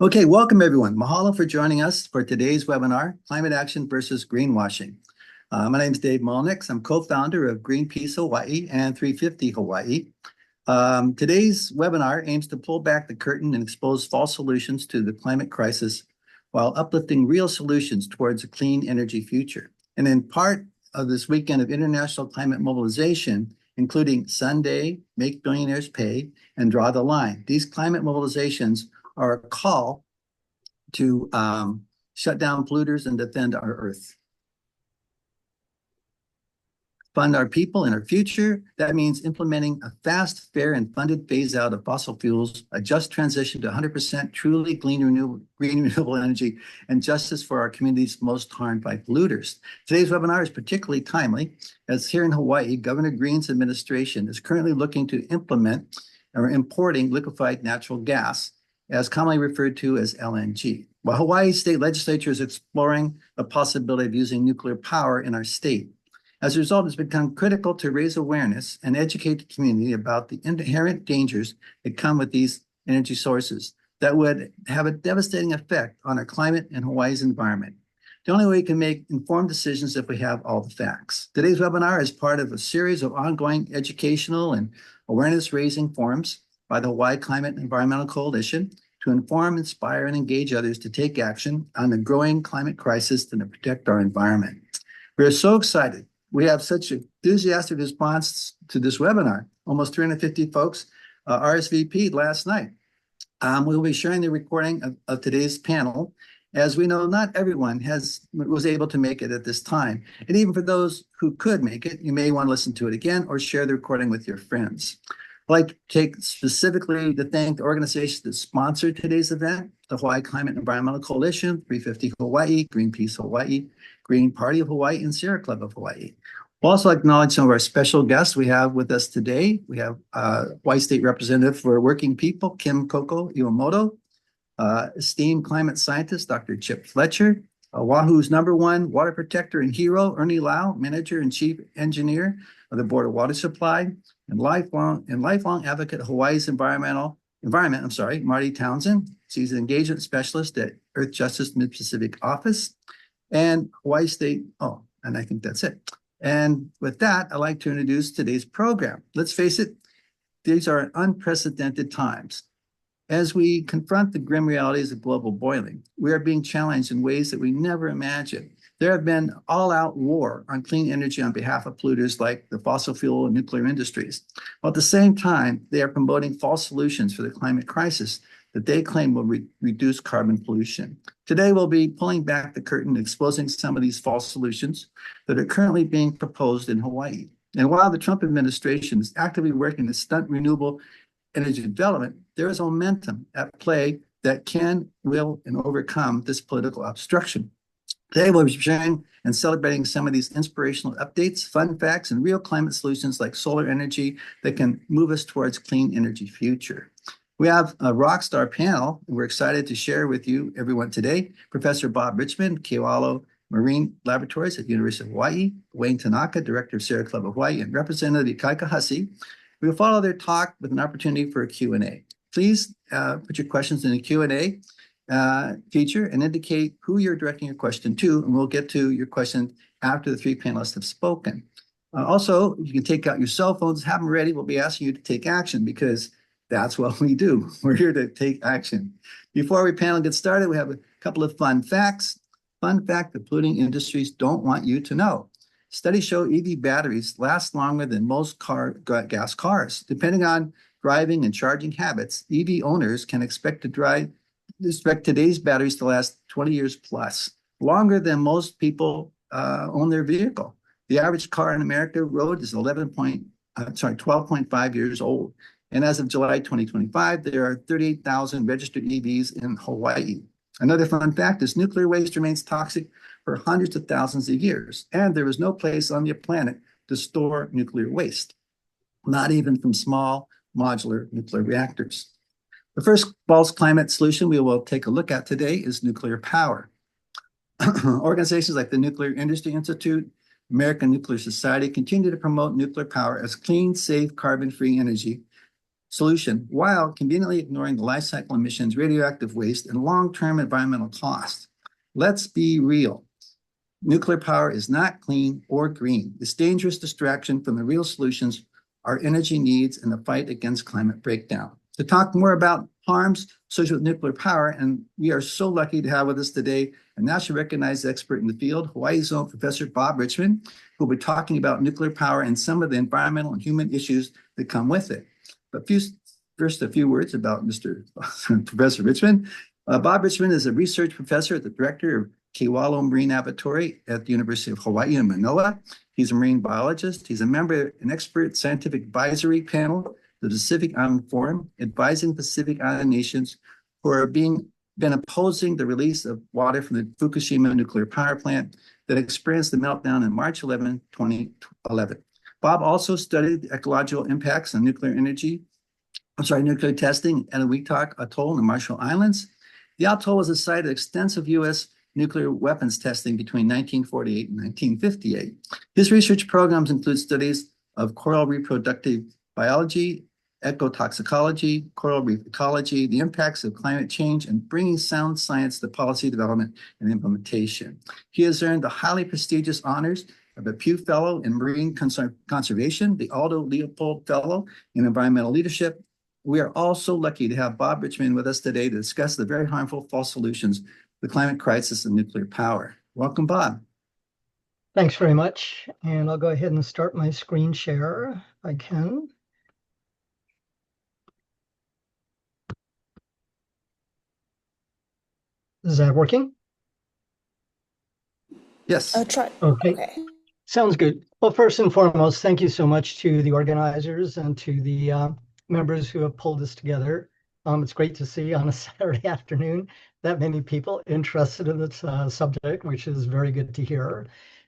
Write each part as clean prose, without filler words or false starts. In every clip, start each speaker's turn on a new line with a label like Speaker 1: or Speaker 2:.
Speaker 1: Okay, welcome everyone. Mahalo for joining us for today's webinar, Climate Action versus Greenwashing. My name is Dave Molnix. I'm co-founder of Greenpeace Hawai'i and 350 Hawaii. Today's webinar aims to pull back the curtain and expose false solutions to the climate crisis while uplifting real solutions towards a clean energy future. And in part of this weekend of international climate mobilization, including Sunday, Make Billionaires Pay, and Draw the Line, these climate mobilizations are a call to shut down polluters and defend our Earth. Fund our people and our future. That means implementing a fast, fair, and funded phase out of fossil fuels, a just transition to 100% truly green renewable energy, and justice for our communities most harmed by polluters. Today's webinar is particularly timely, as here in Hawaii, Governor Green's administration is currently looking to implement or importing liquefied natural gas, as commonly referred to as LNG. While Hawaii's state legislature is exploring the possibility of using nuclear power in our state. As a result, it's become critical to raise awareness and educate the community about the inherent dangers that come with these energy sources that would have a devastating effect on our climate and Hawaii's environment. The only way we can make informed decisions if we have all the facts. Today's webinar is part of a series of ongoing educational and awareness-raising forums by the Hawaii Climate and Environmental Coalition to inform, inspire, and engage others to take action on the growing climate crisis and to protect our environment. We are so excited. We have such an enthusiastic response to this webinar. Almost 350 folks RSVP'd last night. We'll be sharing the recording of today's panel. As we know, not everyone was able to make it at this time. And even for those who could make it, you may want to listen to it again or share the recording with your friends. I'd like to take specifically to thank the organizations that sponsored today's event, the Hawaii Climate and Environmental Coalition, 350 Hawaii, Greenpeace Hawai'i, Green Party of Hawai'i, and Sierra Club of Hawai'i. We'll also acknowledge some of our special guests we have with us today. We have Hawaii State Representative for Working People, Kim Koko Iwamoto, esteemed climate scientist, Dr. Chip Fletcher, Oahu's #1 water protector and hero, Ernie Lau, Manager and Chief Engineer of the Board of Water Supply, and lifelong advocate of Hawaii's environment, Marty Townsend. She's an engagement specialist at Earth Justice Mid-Pacific Office and Hawaii State. Oh, and I think that's it. And with that, I'd like to introduce today's program. Let's face it, these are unprecedented times. As we confront the grim realities of global boiling, we are being challenged in ways that we never imagined. There have been all-out war on clean energy on behalf of polluters like the fossil fuel and nuclear industries. While at the same time, they are promoting false solutions for the climate crisis that they claim will reduce carbon pollution. Today, we'll be pulling back the curtain, exposing some of these false solutions that are currently being proposed in Hawaii. And while the Trump administration is actively working to stunt renewable energy development, there is momentum at play that can, will, and overcome this political obstruction. Today, we'll be sharing and celebrating some of these inspirational updates, fun facts, and real climate solutions like solar energy that can move us towards clean energy future. We have a rock star panel. We're excited to share with you, everyone, today. Professor Bob Richmond, Kewalo Marine Laboratories at the University of Hawaii, Wayne Tanaka, Director of Sierra Club of Hawai'i, and Representative Ikaika Hussey. We will follow their talk with an opportunity for a Q&A. Please put your questions in the Q&A feature and indicate who you're directing your question to, and we'll get to your question after the three panelists have spoken. Also, you can take out your cell phones, have them ready. We'll be asking you to take action because that's what we do. We're here to take action. Before our panel gets started, we have a couple of fun facts. Fun fact that polluting industries don't want you to know. Studies show EV batteries last longer than most gas cars. Depending on driving and charging habits, EV owners can expect today's batteries to last 20 years plus, longer than most people own their vehicle. The average car in America road is 12.5 years old. And as of July 2025, there are 38,000 registered EVs in Hawaii. Another fun fact is nuclear waste remains toxic for hundreds of thousands of years, and there is no place on the planet to store nuclear waste, not even from small modular nuclear reactors. The first false climate solution we will take a look at today is nuclear power. Organizations like the Nuclear Industry Institute, American Nuclear Society continue to promote nuclear power as clean, safe, carbon-free energy solution while conveniently ignoring the life cycle emissions, radioactive waste, and long-term environmental costs. Let's be real. Nuclear power is not clean or green. This dangerous distraction from the real solutions, our energy needs, and the fight against climate breakdown. To talk more about harms associated with nuclear power, and we are so lucky to have with us today a nationally recognized expert in the field, Hawaii's own Professor Bob Richmond, who will be talking about nuclear power and some of the environmental and human issues that come with it. But first, a few words about Mr. Professor Richmond. Bob Richmond is a research professor at the director of Kewalo Marine Laboratory at the University of Hawaii in Manoa. He's a marine biologist. He's a member of an expert scientific advisory panel, the Pacific Island Forum, advising Pacific Island nations who are been opposing the release of water from the Fukushima nuclear power plant that experienced the meltdown on March 11, 2011. Bob also studied the ecological impacts on nuclear testing at Eniwetok Atoll in the Marshall Islands. The atoll was a site of extensive U.S. nuclear weapons testing between 1948 and 1958. His research programs include studies of coral reproductive biology, ecotoxicology, coral reef ecology, the impacts of climate change, and bringing sound science to policy development and implementation. He has earned the highly prestigious honors of a Pew Fellow in Marine Conservation, the Aldo Leopold Fellow in Environmental Leadership. We are all so lucky to have Bob Richmond with us today to discuss the very harmful false solutions, the climate crisis and nuclear power. Welcome, Bob.
Speaker 2: Thanks very much. And I'll go ahead and start my screen share if I can. Is that working?
Speaker 1: Yes.
Speaker 3: Try.
Speaker 2: Okay. Sounds good. Well, first and foremost, thank you so much to the organizers and to the members who have pulled this together. It's great to see on a Saturday afternoon that many people interested in this subject, which is very good to hear.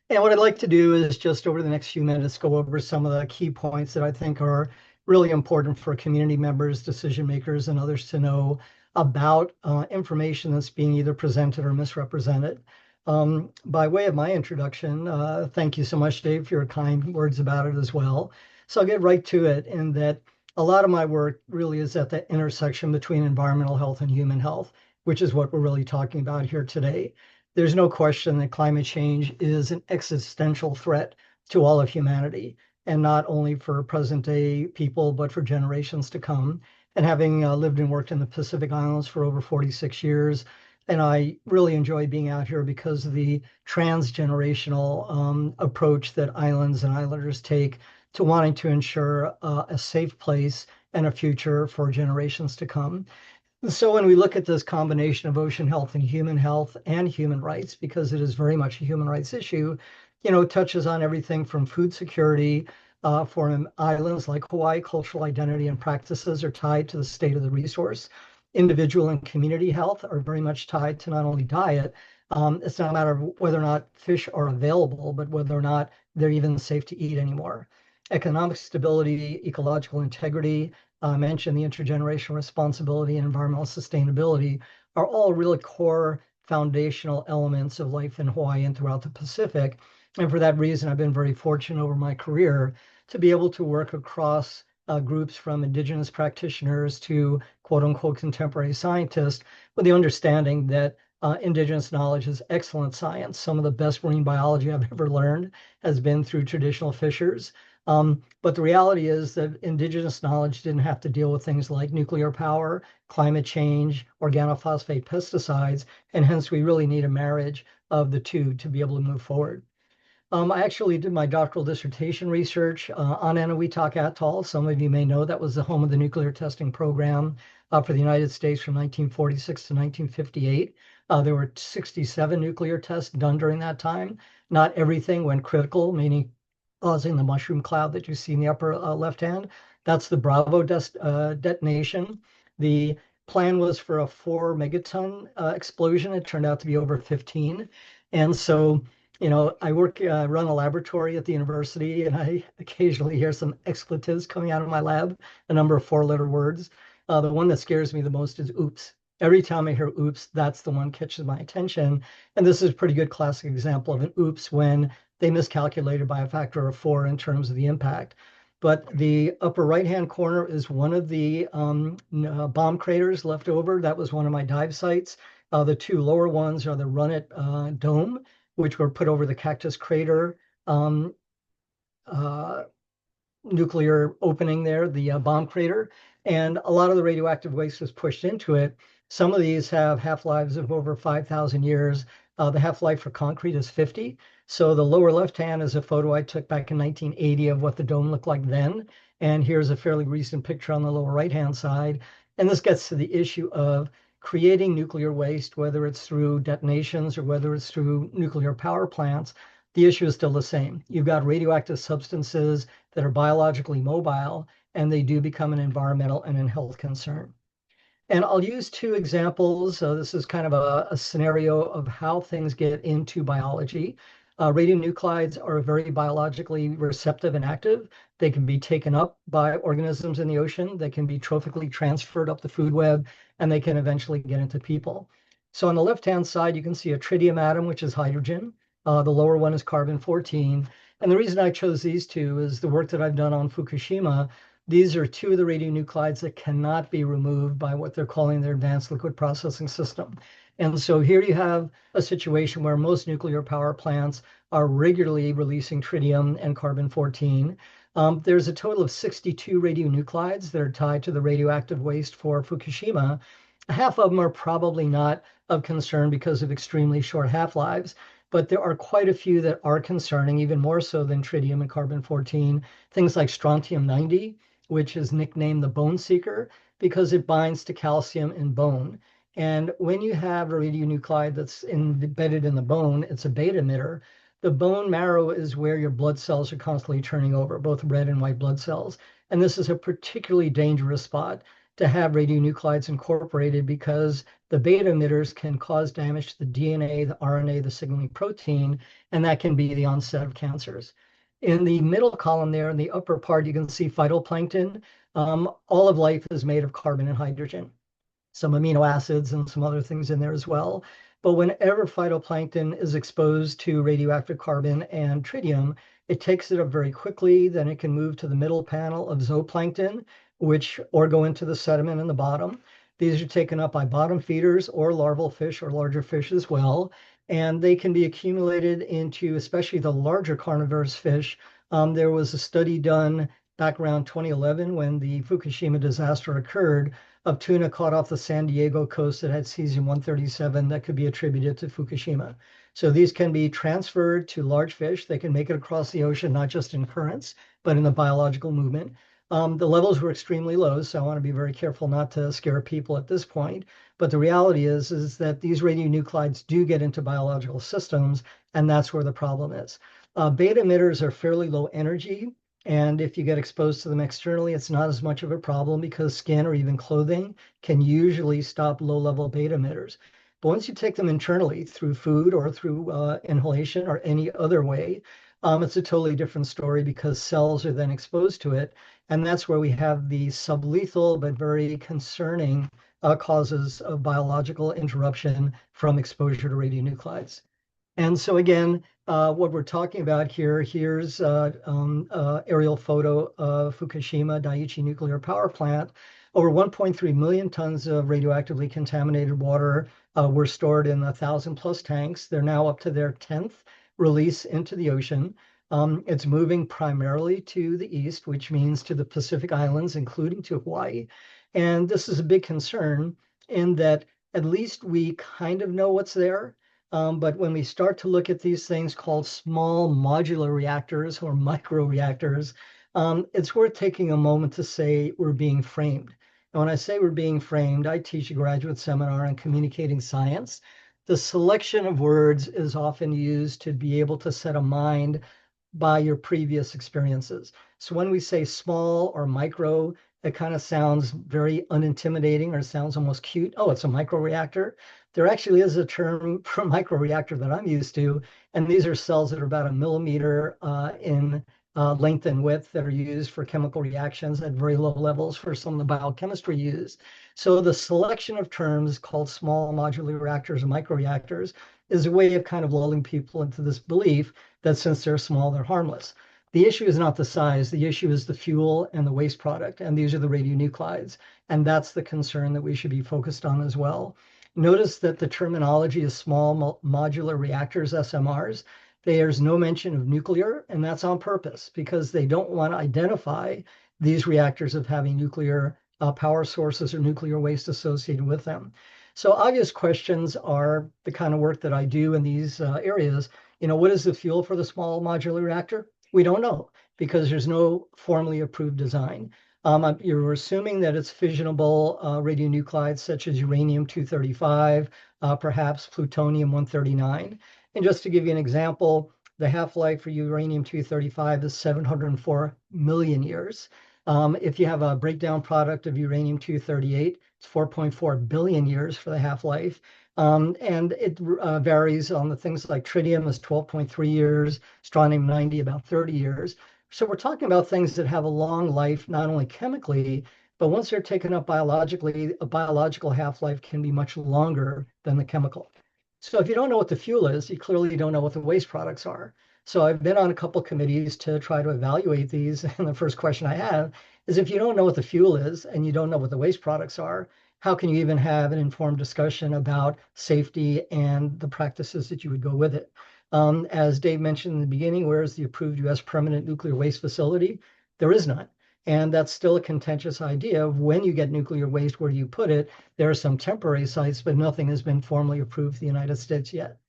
Speaker 2: And what I'd like to do is just over the next few minutes go over some of the key points that I think are really important for community members, decision makers, and others to know about information that's being either presented or misrepresented. By way of my introduction, thank you so much, Dave, for your kind words about it as well. So I'll get right to it in that a lot of my work really is at the intersection between environmental health and human health, which is what we're really talking about here today. There's no question that climate change is an existential threat to all of humanity, and not only for present day people, but for generations to come. And having lived and worked in the Pacific Islands for over 46 years, and I really enjoy being out here because of the transgenerational approach that islands and islanders take to wanting to ensure a safe place and a future for generations to come. So when we look at this combination of ocean health and human rights, because it is very much a human rights issue, it touches on everything from food security. For islands like Hawaii, cultural identity and practices are tied to the state of the resource. Individual and community health are very much tied to not only diet. It's not a matter of whether or not fish are available, but whether or not they're even safe to eat anymore. Economic stability, ecological integrity, I mentioned the intergenerational responsibility and environmental sustainability are all really core foundational elements of life in Hawaii and throughout the Pacific. And for that reason, I've been very fortunate over my career to be able to work across groups from indigenous practitioners to quote unquote contemporary scientists with the understanding that indigenous knowledge is excellent science. Some of the best marine biology I've ever learned has been through traditional fishers. But the reality is that indigenous knowledge didn't have to deal with things like nuclear power, climate change, organophosphate pesticides, and hence we really need a marriage of the two to be able to move forward. I actually did my doctoral dissertation research on Eniwetok Atoll. Some of you may know that was the home of the nuclear testing program for the United States from 1946 to 1958. There were 67 nuclear tests done during that time. Not everything went critical, meaning causing the mushroom cloud that you see in the upper left hand. That's the Bravo detonation. The plan was for a 4 megaton explosion. It turned out to be over 15. And so, I run a laboratory at the university, and I occasionally hear some expletives coming out of my lab, a number of 4-letter words. The one that scares me the most is oops. Every time I hear oops, that's the one catches my attention. And this is a pretty good classic example of an oops when they miscalculated by a factor of 4 in terms of the impact. But the upper right-hand corner is one of the bomb craters left over. That was one of my dive sites. The two lower ones are the Runit Dome, which were put over the Cactus Crater um, uh, nuclear opening there, the bomb crater, and a lot of the radioactive waste was pushed into it. Some of these have half-lives of over 5,000 years. The half-life for concrete is 50. So the lower left-hand is a photo I took back in 1980 of what the dome looked like then. And here's a fairly recent picture on the lower right-hand side. And this gets to the issue of creating nuclear waste, whether it's through detonations or whether it's through nuclear power plants. The issue is still the same. You've got radioactive substances that are biologically mobile, and they do become an environmental and a health concern. And I'll use two examples. This is kind of a scenario of how things get into biology. Radionuclides are very biologically receptive and active. They can be taken up by organisms in the ocean. They can be trophically transferred up the food web, and they can eventually get into people. So on the left-hand side, you can see a tritium atom, which is hydrogen. The lower one is carbon-14. And the reason I chose these two is the work that I've done on Fukushima. These are two of the radionuclides that cannot be removed by what they're calling their advanced liquid processing system. And so here you have a situation where most nuclear power plants are regularly releasing tritium and carbon-14. There's a total of 62 radionuclides that are tied to the radioactive waste for Fukushima. Half of them are probably not of concern because of extremely short half-lives, but there are quite a few that are concerning, even more so than tritium and carbon-14. Things like strontium-90, which is nicknamed the bone seeker because it binds to calcium in bone. And when you have a radionuclide that's embedded in the bone, it's a beta emitter. The bone marrow is where your blood cells are constantly turning over, both red and white blood cells. And this is a particularly dangerous spot to have radionuclides incorporated because the beta emitters can cause damage to the DNA, the RNA, the signaling protein, and that can be the onset of cancers. In the middle column there, in the upper part, you can see phytoplankton. All of life is made of carbon and hydrogen, some amino acids and some other things in there as well. But whenever phytoplankton is exposed to radioactive carbon and tritium, it takes it up very quickly. Then it can move to the middle panel of zooplankton, or go into the sediment in the bottom. These are taken up by bottom feeders or larval fish or larger fish as well. And they can be accumulated into especially the larger carnivorous fish. There was a study done back around 2011 when the Fukushima disaster occurred of tuna caught off the San Diego coast that had cesium-137 that could be attributed to Fukushima. So these can be transferred to large fish. They can make it across the ocean, not just in currents, but in the biological movement. The levels were extremely low, so I want to be very careful not to scare people at this point. But the reality is that these radionuclides do get into biological systems, and that's where the problem is. Beta emitters are fairly low energy, and if you get exposed to them externally, it's not as much of a problem because skin or even clothing can usually stop low-level beta emitters. But once you take them internally through food or through inhalation or any other way, it's a totally different story because cells are then exposed to it. And that's where we have the sublethal but very concerning causes of biological interruption from exposure to radionuclides. And so again, what we're talking about here's aerial photo of Fukushima Daiichi nuclear power plant. Over 1.3 million tons of radioactively contaminated water were stored in 1,000 plus tanks. They're now up to their 10th release into the ocean. It's moving primarily to the east, which means to the Pacific Islands, including to Hawaii. And this is a big concern in that at least we kind of know what's there. But when we start to look at these things called small modular reactors or microreactors, it's worth taking a moment to say we're being framed. And when I say we're being framed, I teach a graduate seminar on communicating science. The selection of words is often used to be able to set a mind by your previous experiences. So when we say small or micro, it kind of sounds very unintimidating or sounds almost cute. Oh, it's a microreactor. There actually is a term for microreactor that I'm used to, and these are cells that are about 1 millimeter in length and width that are used for chemical reactions at very low levels for some of the biochemistry used. So the selection of terms called small modular reactors and microreactors is a way of kind of lulling people into this belief that since they're small, they're harmless. The issue is not the size. The issue is the fuel and the waste product. And these are the radionuclides. And that's the concern that we should be focused on as well. Notice that the terminology is small modular reactors, SMRs. There's no mention of nuclear, and that's on purpose because they don't want to identify these reactors of having nuclear power sources or nuclear waste associated with them. So obvious questions are the kind of work that I do in these areas. What is the fuel for the small modular reactor? We don't know because there's no formally approved design. You're assuming that it's fissionable radionuclides such as uranium-235, perhaps plutonium-139. And just to give you an example, the half-life for uranium-235 is 704 million years. If you have a breakdown product of uranium-238, it's 4.4 billion years for the half-life. And it varies on the things like tritium is 12.3 years, strontium-90 about 30 years. So we're talking about things that have a long life, not only chemically, but once they're taken up biologically, a biological half-life can be much longer than the chemical. So if you don't know what the fuel is, you clearly don't know what the waste products are. So I've been on a couple committees to try to evaluate these. And the first question I have is if you don't know what the fuel is and you don't know what the waste products are, how can you even have an informed discussion about safety and the practices that you would go with it? As Dave mentioned in the beginning, where is the approved U.S. permanent nuclear waste facility? There is none. And that's still a contentious idea of when you get nuclear waste, where do you put it? There are some temporary sites, but nothing has been formally approved in the United States yet.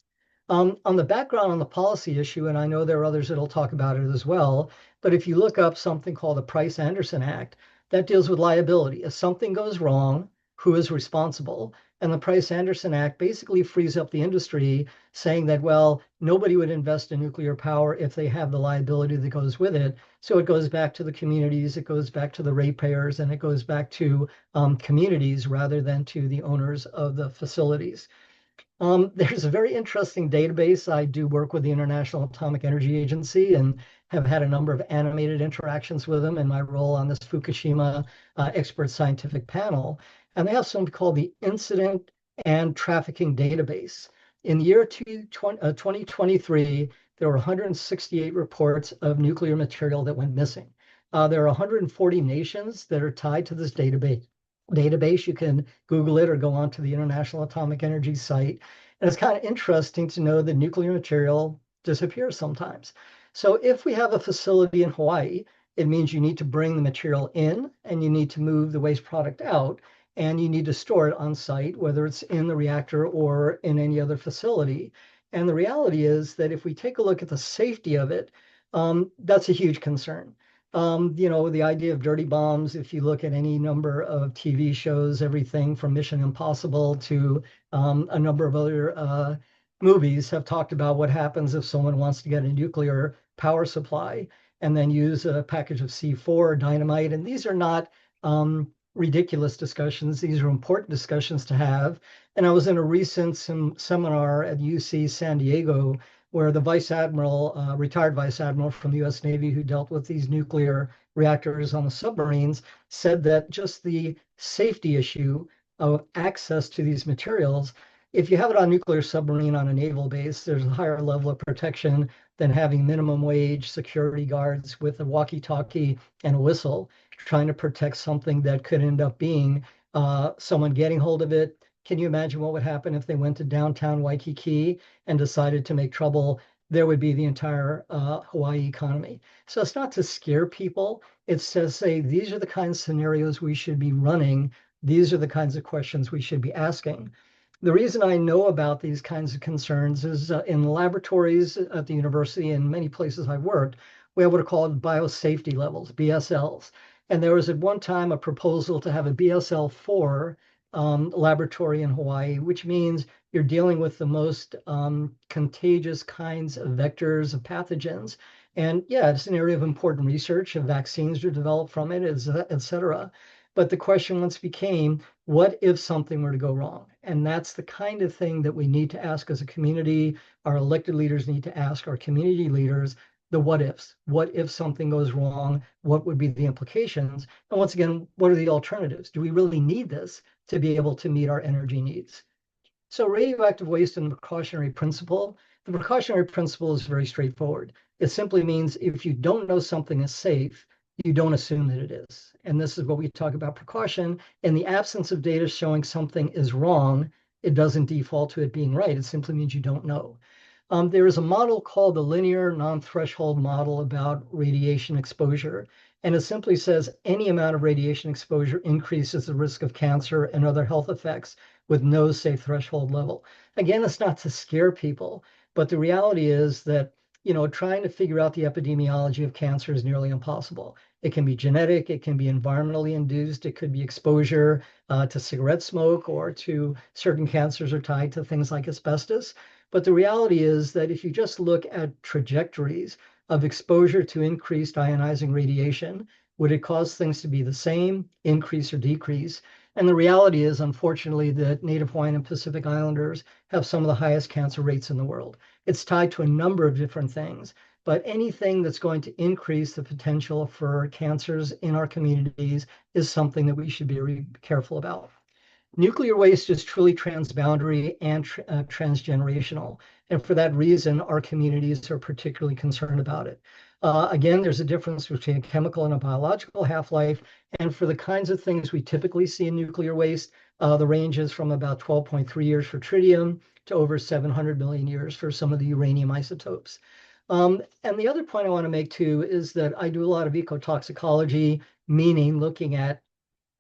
Speaker 2: On the background on the policy issue, and I know there are others that'll talk about it as well, but if you look up something called the Price-Anderson Act, that deals with liability. If something goes wrong, who is responsible? And the Price-Anderson Act basically frees up the industry, saying that, well, nobody would invest in nuclear power if they have the liability that goes with it. So it goes back to the communities, it goes back to the ratepayers, and it goes back to communities rather than to the owners of the facilities. There's a very interesting database. I do work with the International Atomic Energy Agency and have had a number of animated interactions with them in my role on this Fukushima expert scientific panel. And they have something called the Incident and Trafficking Database. In the year 2023, there were 168 reports of nuclear material that went missing. There are 140 nations that are tied to this database. You can Google it or go onto the International Atomic Energy site. And it's kind of interesting to know that nuclear material disappears sometimes. So if we have a facility in Hawaii, it means you need to bring the material in and you need to move the waste product out and you need to store it on site, whether it's in the reactor or in any other facility. And the reality is that if we take a look at the safety of it, that's a huge concern. The idea of dirty bombs, if you look at any number of TV shows, everything from Mission Impossible to a number of other movies have talked about what happens if someone wants to get a nuclear power supply and then use a package of C4 or dynamite. And these are not ridiculous discussions. These are important discussions to have. And I was in a recent seminar at UC San Diego where the vice admiral, retired vice admiral from the US Navy who dealt with these nuclear reactors on the submarines, said that just the safety issue of access to these materials, if you have it on a nuclear submarine on a naval base, there's a higher level of protection than having minimum wage security guards with a walkie-talkie and a whistle trying to protect something that could end up being someone getting hold of it. Can you imagine what would happen if they went to downtown Waikiki and decided to make trouble? There would be the entire Hawaii economy. So it's not to scare people. It's to say, these are the kinds of scenarios we should be running. These are the kinds of questions we should be asking. The reason I know about these kinds of concerns is in laboratories at the university and many places I've worked, we have what are called biosafety levels, BSLs. And there was at one time a proposal to have a BSL-4 laboratory in Hawaii, which means you're dealing with the most contagious kinds of vectors of pathogens. And yeah, it's an area of important research, and vaccines are developed from it, et cetera. But the question once became, what if something were to go wrong? And that's the kind of thing that we need to ask as a community. Our elected leaders need to ask our community leaders the what ifs. What if something goes wrong? What would be the implications? And once again, what are the alternatives? Do we really need this to be able to meet our energy needs? So radioactive waste and the precautionary principle. The precautionary principle is very straightforward. It simply means if you don't know something is safe, you don't assume that it is. And this is what we talk about precaution. In the absence of data showing something is wrong, it doesn't default to it being right. It simply means you don't know. There is a model called the linear non-threshold model about radiation exposure. And it simply says any amount of radiation exposure increases the risk of cancer and other health effects with no safe threshold level. Again, it's not to scare people, but the reality is that trying to figure out the epidemiology of cancer is nearly impossible. It can be genetic, it can be environmentally induced, it could be exposure to cigarette smoke, or to certain cancers are tied to things like asbestos. But the reality is that if you just look at trajectories of exposure to increased ionizing radiation, would it cause things to be the same, increase, or decrease? And the reality is, unfortunately, that Native Hawaiian and Pacific Islanders have some of the highest cancer rates in the world. It's tied to a number of different things, but anything that's going to increase the potential for cancers in our communities is something that we should be very careful about. Nuclear waste is truly transboundary and transgenerational. And for that reason, our communities are particularly concerned about it. Again, there's a difference between a chemical and a biological half-life. And for the kinds of things we typically see in nuclear waste, the range is from about 12.3 years for tritium to over 700 million years for some of the uranium isotopes. And the other point I want to make too is that I do a lot of ecotoxicology, meaning looking at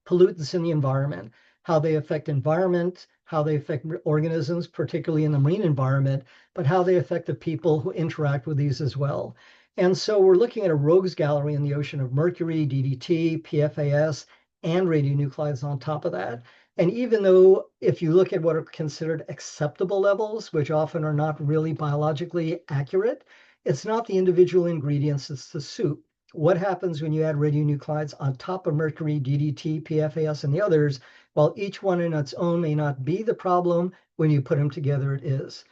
Speaker 2: pollutants in the environment, how they affect environment, how they affect organisms, particularly in the marine environment, but how they affect the people who interact with these as well. And so we're looking at a rogues gallery in the ocean of mercury, DDT, PFAS, and radionuclides on top of that. And even though if you look at what are considered acceptable levels, which often are not really biologically accurate, it's not the individual ingredients, it's the soup. What happens when you add radionuclides on top of mercury, DDT, PFAS, and the others? While each one in its own may not be the problem, when you put them together, it is.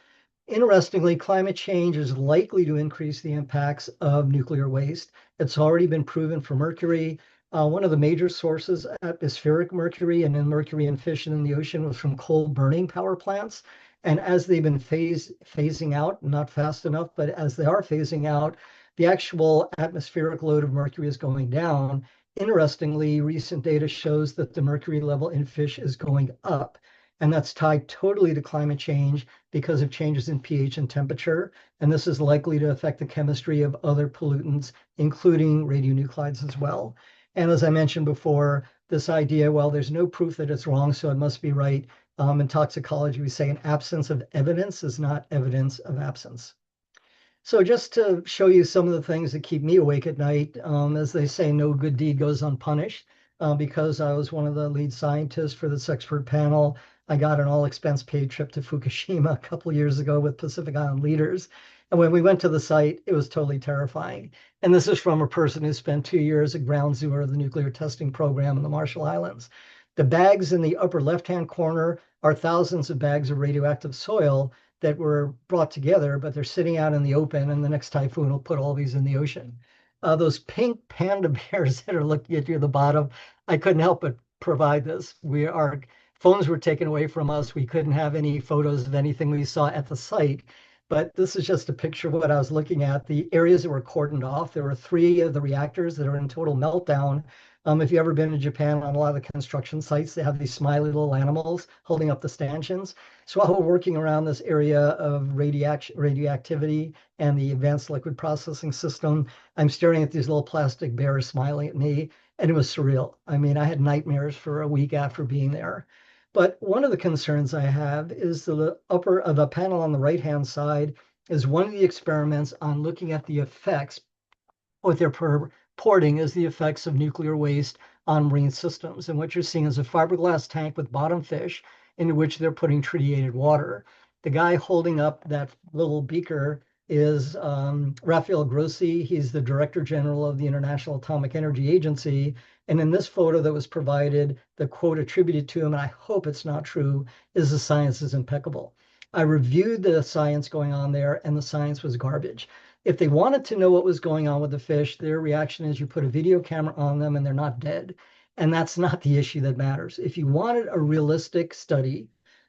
Speaker 2: Interestingly, climate change is likely to increase the impacts of nuclear waste. It's already been proven for mercury. One of the major sources, atmospheric mercury and then mercury in fish and in the ocean, was from coal burning power plants. And as they've been phasing out, not fast enough, but as they are phasing out, the actual atmospheric load of mercury is going down. Interestingly, recent data shows that the mercury level in fish is going up. And that's tied totally to climate change because of changes in pH and temperature. And this is likely to affect the chemistry of other pollutants, including radionuclides as well. And as I mentioned before, this idea, well, there's no proof that it's wrong, so it must be right. In toxicology, we say an absence of evidence is not evidence of absence. So just to show you some of the things that keep me awake at night, as they say, no good deed goes unpunished. Because I was one of the lead scientists for this expert panel, I got an all-expense-paid trip to Fukushima a couple of years ago with Pacific Island leaders. And when we went to the site, it was totally terrifying. And this is from a person who spent 2 years at ground zero of the nuclear testing program in the Marshall Islands. The bags in the upper left-hand corner are thousands of bags of radioactive soil that were brought together, but they're sitting out in the open, and the next typhoon will put all these in the ocean. Those pink panda bears that are looking at you at the bottom, I couldn't help but provide this. Our phones were taken away from us. We couldn't have any photos of anything we saw at the site. But this is just a picture of what I was looking at. The areas that were cordoned off, there were 3 of the reactors that are in total meltdown. If you've ever been to Japan, on a lot of the construction sites, they have these smiley little animals holding up the stanchions. So while we're working around this area of radioactivity and the advanced liquid processing system, I'm staring at these little plastic bears smiling at me, and it was surreal. I mean, I had nightmares for a week after being there. But one of the concerns I have is the upper of the panel on the right-hand side is one of the experiments on looking at the effects. What they're purporting is the effects of nuclear waste on marine systems. And what you're seeing is a fiberglass tank with bottom fish into which they're putting tritiated water. The guy holding up that little beaker is Rafael Grossi. He's the Director General of the International Atomic Energy Agency. And in this photo that was provided, the quote attributed to him, and I hope it's not true, is the science is impeccable. I reviewed the science going on there, and the science was garbage. If they wanted to know what was going on with the fish, their reaction is you put a video camera on them and they're not dead. And that's not the issue that matters. If you wanted a realistic study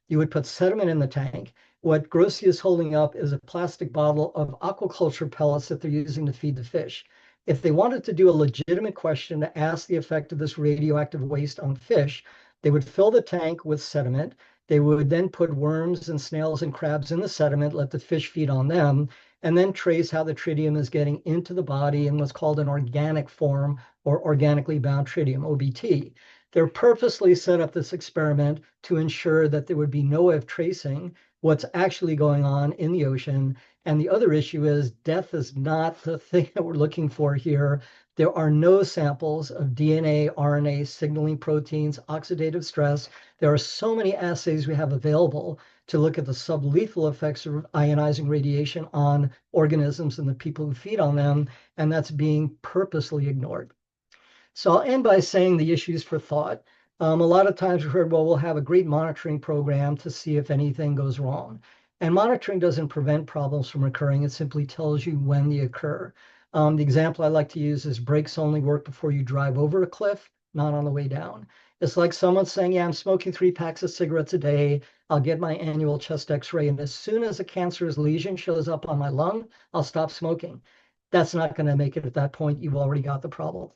Speaker 2: You would put sediment in the tank. What Grossi is holding up is a plastic bottle of aquaculture pellets that they're using to feed the fish. If they wanted to do a legitimate question to ask the effect of this radioactive waste on fish, they would fill the tank with sediment. They would then put worms and snails and crabs in the sediment, let the fish feed on them, and then trace how the tritium is getting into the body in what's called an organic form or organically bound tritium, OBT. They're purposely set up this experiment to ensure that there would be no way of tracing what's actually going on in the ocean. And the other issue is death is not the thing that we're looking for here. There are no samples of DNA, RNA, signaling proteins, oxidative stress. There are so many assays we have available to look at the sublethal effects of ionizing radiation on organisms and the people who feed on them, and that's being purposely ignored. So I'll end by saying the issues for thought. A lot of times we've heard, well, we'll have a great monitoring program to see if anything goes wrong. And monitoring doesn't prevent problems from occurring. It simply tells you when they occur. The example I like to use is brakes only work before you drive over a cliff, not on the way down. It's like someone saying, yeah, I'm smoking 3 packs of cigarettes a day. I'll get my annual chest x-ray. And as soon as a cancerous lesion shows up on my lung, I'll stop smoking. That's not going to make it at that point. You've already got the problem.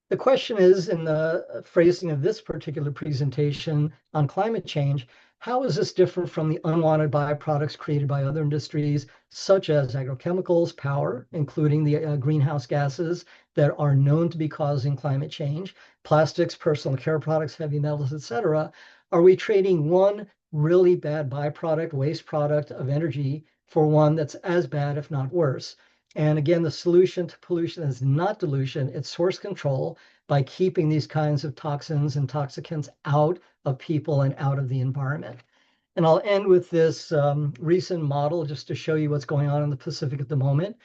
Speaker 2: The question is, in the phrasing of this particular presentation on climate change, how is this different from the unwanted byproducts created by other industries, such as agrochemicals, power, including the greenhouse gases that are known to be causing climate change, plastics, personal care products, heavy metals, etc.? Are we trading one really bad byproduct, waste product of energy for one that's as bad, if not worse? And again, the solution to pollution is not dilution, it's source control by keeping these kinds of toxins and toxicants out of people and out of the environment. And I'll end with this recent model just to show you what's going on in the Pacific at the moment.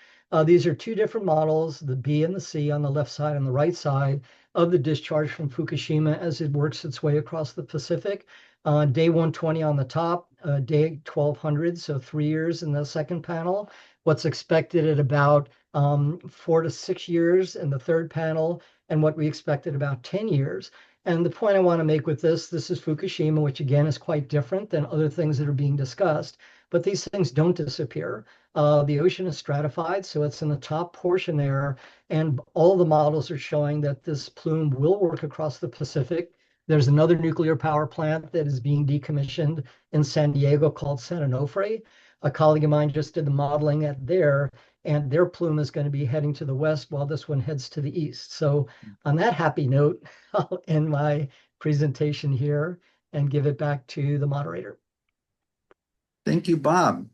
Speaker 2: These are 2 different models, the B and the C on the left side and the right side of the discharge from Fukushima as it works its way across the Pacific. Day 120 on the top, day 1200, so 3 years in the second panel. What's expected at about 4 to 6 years in the third panel, and what we expected about 10 years. And the point I want to make with this is Fukushima, which again is quite different than other things that are being discussed, but these things don't disappear. The ocean is stratified, so it's in the top portion there, and all the models are showing that this plume will work across the Pacific. There's another nuclear power plant that is being decommissioned in San Diego called San Onofre. A colleague of mine just did the modeling at there, and their plume is going to be heading to the west while this one heads to the east. So on that happy note, I'll end my presentation here and give it back to the moderator.
Speaker 1: Thank you, Bob.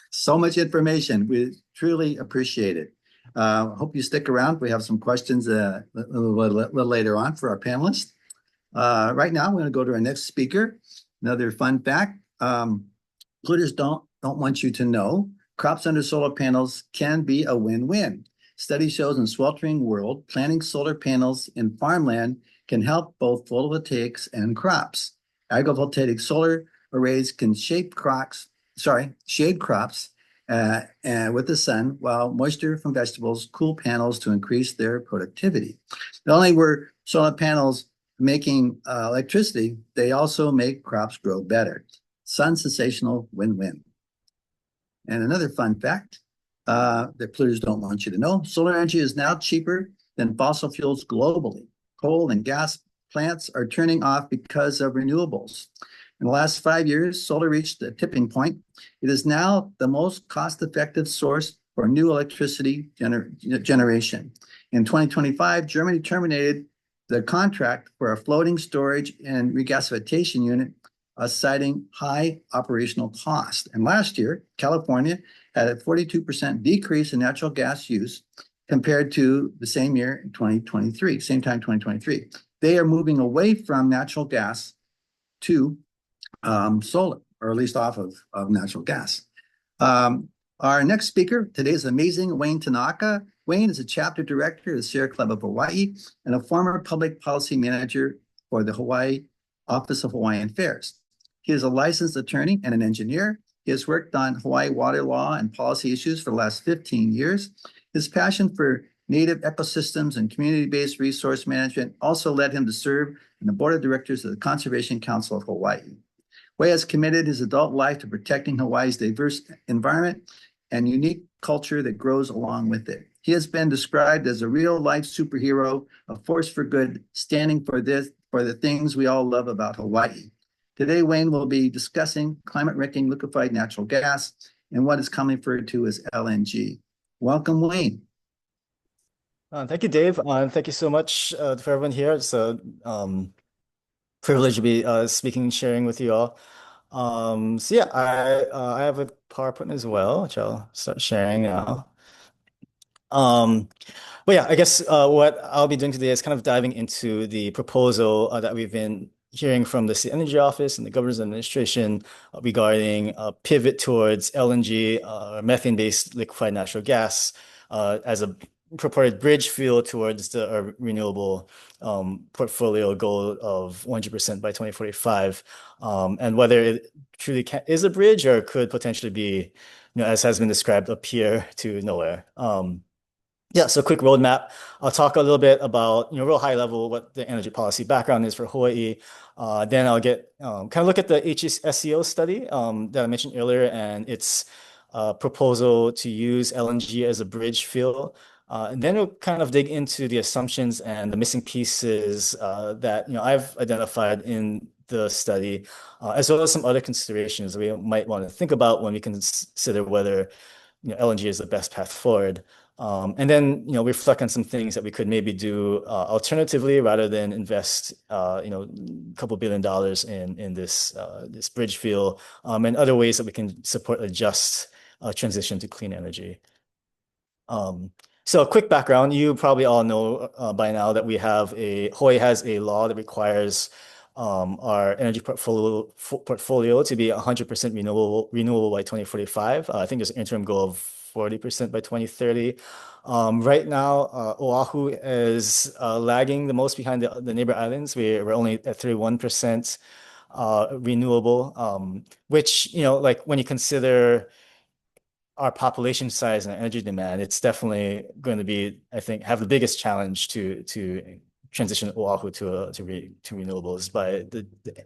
Speaker 1: So much information. We truly appreciate it. Hope you stick around. We have some questions a little later on for our panelists. Right now, we're going to go to our next speaker. Another fun fact. Polluters don't want you to know crops under solar panels can be a win-win. Study shows in sweltering world, planting solar panels in farmland can help both photovoltaics and crops. Agrivoltaic solar arrays can shade crops with the sun, while moisture from vegetables cool panels to increase their productivity. Not only were solar panels making electricity, they also make crops grow better. Sensational win-win. And another fun fact that polluters don't want you to know, solar energy is now cheaper than fossil fuels globally. Coal and gas plants are turning off because of renewables. In the last 5 years, solar reached a tipping point. It is now the most cost-effective source for new electricity generation. In 2025, Germany terminated the contract for a floating storage and regasification unit, citing high operational cost. And last year, California had a 42% decrease in natural gas use compared to the same year in 2023, same time 2023. They are moving away from natural gas to solar, or at least off of natural gas. Our next speaker today is amazing Wayne Tanaka. Wayne is a chapter director of the Sierra Club of Hawai'i and a former public policy manager for the Hawaii Office of Hawaiian Affairs. He is a licensed attorney and an engineer. He has worked on Hawaii water law and policy issues for the last 15 years. His passion for native ecosystems, and community-based resource management also led him to serve in the board of directors of the Conservation Council of Hawaii. Wei has committed his adult life to protecting Hawaii's diverse environment and unique culture that grows along with it. He has been described as a real-life superhero, a force for good, standing for the things we all love about Hawaii. Today, Wayne will be discussing climate-wrecking liquefied natural gas and what is commonly referred to as LNG. Welcome, Wayne.
Speaker 3: Thank you, Dave. Thank you so much for everyone here. It's a privilege to be speaking and sharing with you all. So yeah, I have a PowerPoint as well, which I'll start sharing now. But yeah, I guess what I'll be doing today is kind of diving into the proposal that we've been hearing from the State Energy Office and the Governor's Administration regarding a pivot towards LNG, methane-based liquefied natural gas, as a purported bridge fuel towards the renewable portfolio goal of 100% by 2045, and whether it truly is a bridge or could potentially be, as has been described, a pier to nowhere. Yeah, so quick roadmap. I'll talk a little bit about, real high level, what the energy policy background is for Hawaii. Then I'll get kind of look at the HSEO study that I mentioned earlier and its proposal to use LNG as a bridge fuel. And then we'll kind of dig into the assumptions and the missing pieces that I've identified in the study, as well as some other considerations we might want to think about when we consider whether LNG is the best path forward. And then, reflect on some things that we could maybe do alternatively rather than invest, a couple $1 billion in this bridge fuel, and other ways that we can support a just transition to clean energy. So a quick background, you probably all know by now that Hawaii has a law that requires our energy portfolio to be 100% renewable by 2045. I think there's an interim goal of 40% by 2030. Right now, Oahu is lagging the most behind the neighbor islands. We're only at 31% renewable, which, like when you consider our population size and energy demand, it's definitely going to be, I think, have the biggest challenge to transition Oahu to renewables by the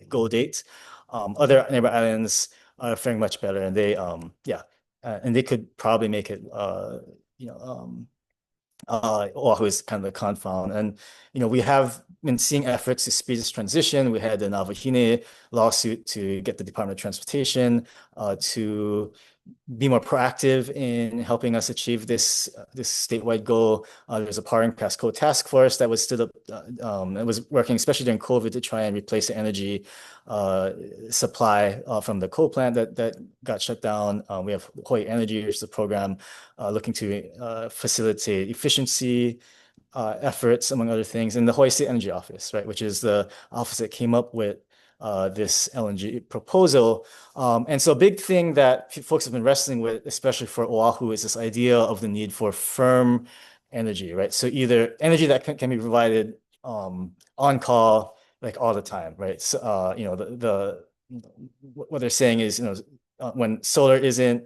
Speaker 3: goal date. Other neighbor islands are faring much better, and they could probably make it. Oahu is kind of the confound, and we have been seeing efforts to speed this transition. We had the Navahine lawsuit to get the Department of Transportation to be more proactive in helping us achieve this statewide goal. There's a Power and Pass Code Task Force that was stood up. It was working, especially during COVID, to try and replace the energy supply from the coal plant that got shut down. We have Hawaii Energy, which is a program looking to facilitate efficiency efforts, among other things, and the Hawaii State Energy Office, right, which is the office that came up with this LNG proposal. And so a big thing that folks have been wrestling with, especially for Oahu, is this idea of the need for firm energy, right? So either energy that can be provided on call, like all the time, right? So, what they're saying is, when solar isn't,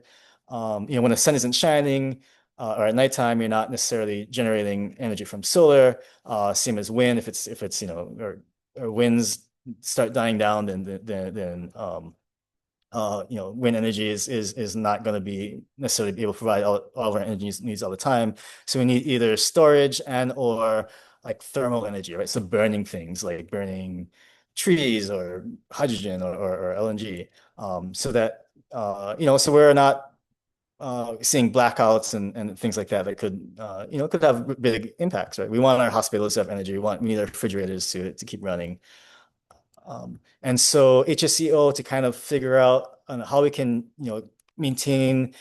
Speaker 3: when the sun isn't shining, or at nighttime, you're not necessarily generating energy from solar. Same as wind, if it's or winds start dying down, then wind energy is not going to be necessarily be able to provide all of our energy needs all the time. So we need either storage and or like thermal energy, right? So burning things like burning trees or hydrogen or LNG, so that so we're not seeing blackouts and things like that could have big impacts, right? We want our hospitals to have energy. We need our refrigerators to keep running. And so HSEO to kind of figure out how we can, maintain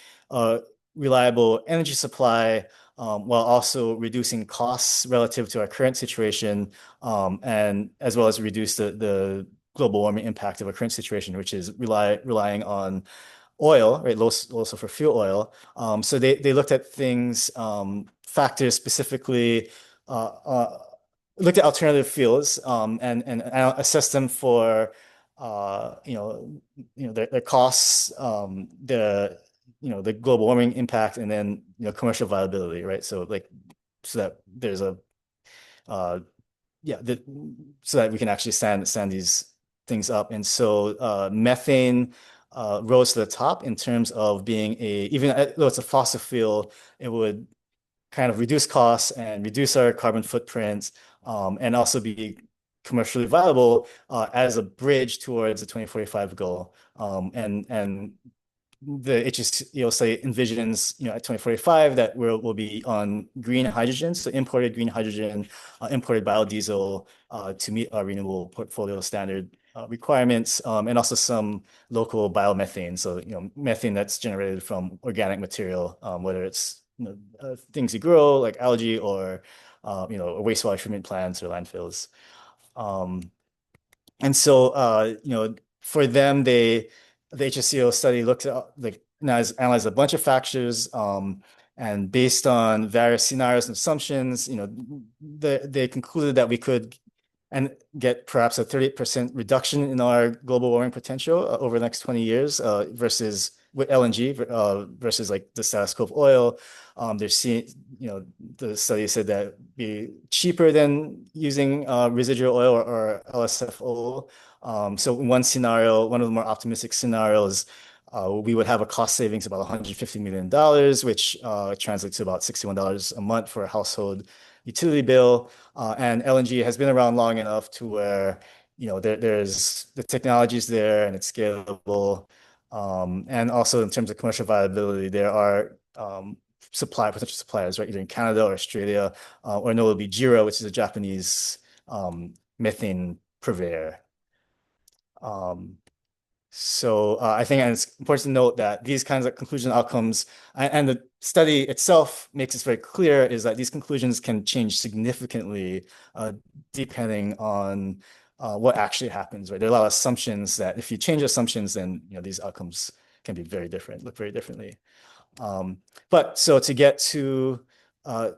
Speaker 3: reliable energy supply while also reducing costs relative to our current situation, and as well as reduce the global warming impact of our current situation, which is relying on oil, right? Low sulfur fuel oil. So they looked at things, factors specifically, looked at alternative fuels, and assessed them for their costs, the global warming impact, and then commercial viability, right? So like so that there's a yeah, so that we can actually stand these things up. And so methane rose to the top in terms of being even though it's a fossil fuel, it would kind of reduce costs and reduce our carbon footprint, and also be commercially viable as a bridge towards the 2045 goal. And the HSCO study envisions, at 2045 that we'll be on green hydrogen, so imported green hydrogen, imported biodiesel to meet our renewable portfolio standard requirements, and also some local biomethane. So, methane that's generated from organic material, whether it's things you grow like algae or wastewater treatment plants or landfills. And so, for them, the HSCO study looked at analyzed a bunch of factors, and based on various scenarios and assumptions, they concluded that we could get perhaps a 38% reduction in our global warming potential over the next 20 years versus with LNG versus like the status quo of oil. They're seeing, the study said that it'd be cheaper than using residual oil or LSFO. So in one scenario, one of the more optimistic scenarios, we would have a cost savings of about $150 million, which translates to about $61 a month for a household utility bill. And LNG has been around long enough to where, there's the technology's there and it's scalable. And also in terms of commercial viability, there are potential suppliers, right, either in Canada or Australia, or notably JERA, which is a Japanese methane purveyor. So I think it's important to note that these kinds of conclusion outcomes, and the study itself makes it very clear, is that these conclusions can change significantly depending on what actually happens, right? There are a lot of assumptions that if you change assumptions, then these outcomes can be very different, look very differently. But so to get to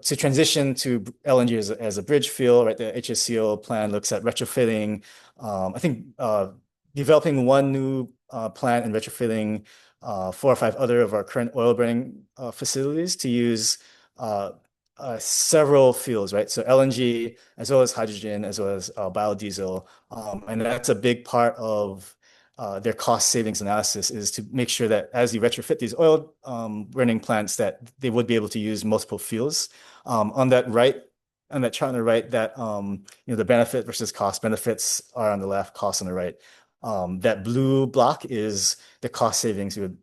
Speaker 3: transition to LNG as a bridge fuel, right? The HSCO plan looks at retrofitting. I think developing one new plant and retrofitting 4 or 5 other of our current oil burning facilities to use several fuels, right? So LNG, as well as hydrogen, as well as biodiesel. And that's a big part of their cost savings analysis, is to make sure that as you retrofit these oil burning plants, that they would be able to use multiple fuels. On that chart on the right, that the benefit versus cost, benefits are on the left, costs on the right. That blue block is the cost savings you would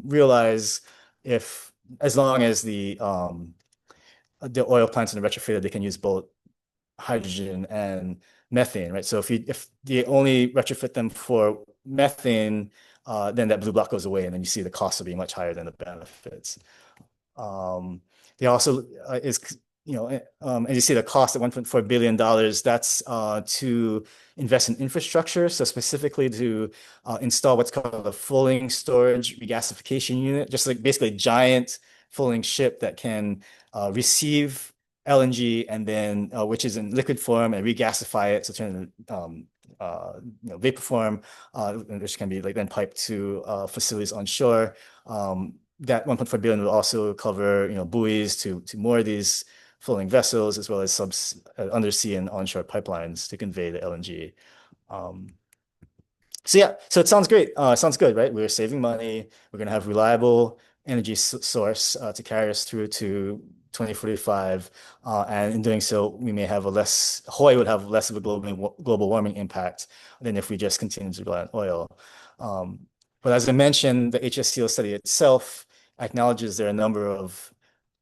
Speaker 3: realize as long as the oil plants in the retrofitted, they can use both hydrogen and methane, right? So if they only retrofit them for methane, then that blue block goes away, and then you see the costs will be much higher than the benefits. They also as you see the cost at $1.4 billion, that's to invest in infrastructure. So specifically to install what's called a floating storage regasification unit, just like basically a giant floating ship that can receive LNG and then which is in liquid form, and regasify it to turn it vapor form, which can be like then piped to facilities on shore. That 1.4 billion will also cover buoys to moor these floating vessels, as well as undersea and onshore pipelines to convey the LNG. So it sounds great. It sounds good, right? We're saving money. We're going to have reliable energy source to carry us through to 2045. And in doing so, Hawaii would have less of a global warming impact than if we just continue to rely on oil. But as I mentioned, the HSCO study itself acknowledges there are a number of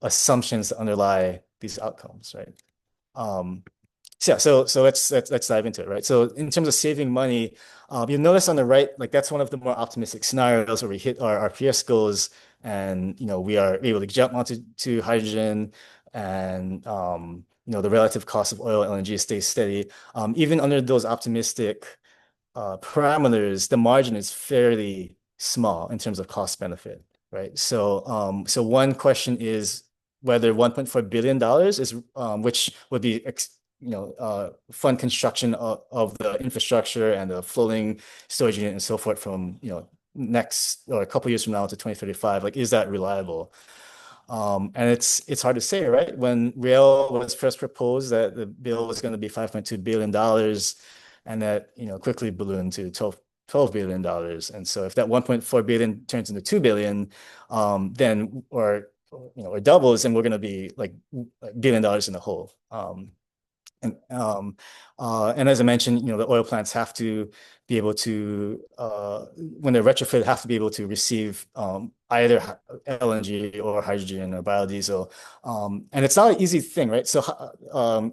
Speaker 3: assumptions that underlie these outcomes, right? So let's dive into it, right? So in terms of saving money, you'll notice on the right, like that's one of the more optimistic scenarios where we hit our RPS goals, and we are able to jump onto hydrogen, and the relative cost of oil LNG stays steady. Even under those optimistic parameters, the margin is fairly small in terms of cost benefit, right? So one question is whether $1.4 billion is which would be fund construction of the infrastructure and the floating storage unit and so forth from next or a couple years from now to 2035. Like, is that reliable? And it's hard to say, right? When rail was first proposed, that the bill was going to be $5.2 billion, and that quickly ballooned to $12 billion. And so if that 1.4 billion turns into 2 billion, then or doubles, then we're going to be like $1 billion in the hole. And as I mentioned, the oil plants have to be able to, when they're retrofitted, have to be able to receive either LNG or hydrogen or biodiesel. And it's not an easy thing, right? So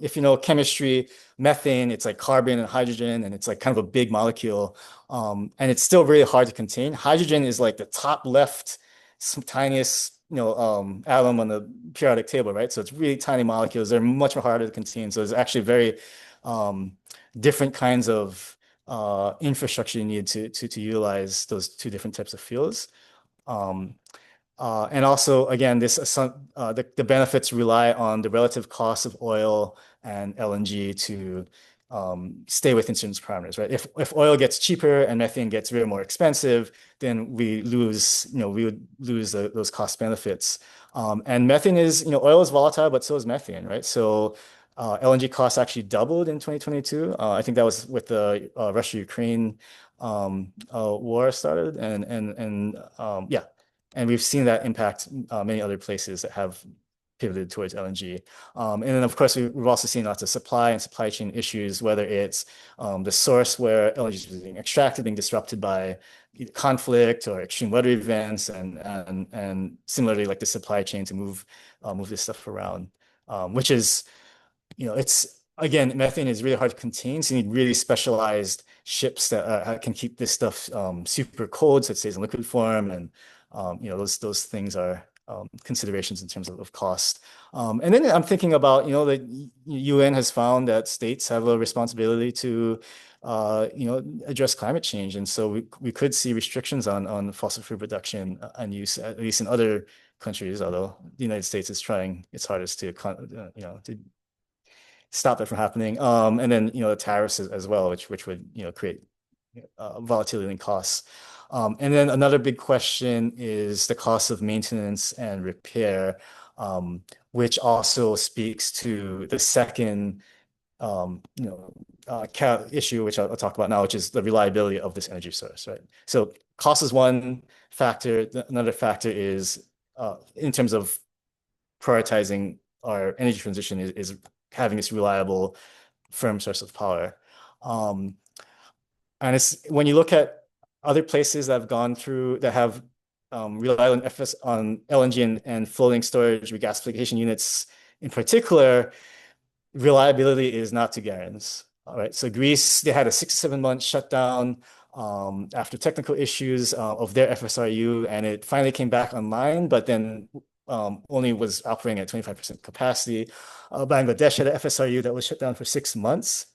Speaker 3: if you know chemistry, methane, it's like carbon and hydrogen, and it's like kind of a big molecule. And it's still really hard to contain. Hydrogen is like the top left, tiniest atom on the periodic table, right? So it's really tiny molecules. They're much more harder to contain. So there's actually very different kinds of infrastructure you need to utilize those two different types of fuels. And also, again, the benefits rely on the relative cost of oil and LNG to stay within certain parameters, right? If oil gets cheaper and methane gets very more expensive, then we would lose those cost benefits. And methane is, oil is volatile, but so is methane, right? So LNG costs actually doubled in 2022. I think that was with the Russia-Ukraine war started, and yeah. And we've seen that impact many other places that have pivoted towards LNG. And then, of course, we've also seen lots of supply and supply chain issues, whether it's the source where LNG is being extracted, being disrupted by conflict or extreme weather events, and similarly, like the supply chain to move this stuff around, which is, it's, again, methane is really hard to contain. So you need really specialized ships that can keep this stuff super cold, so it stays in liquid form, and those things are considerations in terms of cost. And then I'm thinking about, the UN has found that states have a responsibility to, address climate change. And so we could see restrictions on fossil fuel production and use, at least in other countries, although the United States is trying its hardest to, to stop it from happening. And then, the tariffs as well, which would, create volatility in costs. And then another big question is the cost of maintenance and repair, which also speaks to the second issue, which I'll talk about now, which is the reliability of this energy source, right? So cost is one factor. Another factor is in terms of prioritizing our energy transition is having this reliable, firm source of power. And it's when you look at other places that have gone through that have relied on LNG and floating storage regasification units in particular, reliability is not to guarantee. All right, so Greece, they had a 6 to 7 month shutdown after technical issues of their FSRU, and it finally came back online, but then only was operating at 25% capacity. Bangladesh had an FSRU that was shut down for 6 months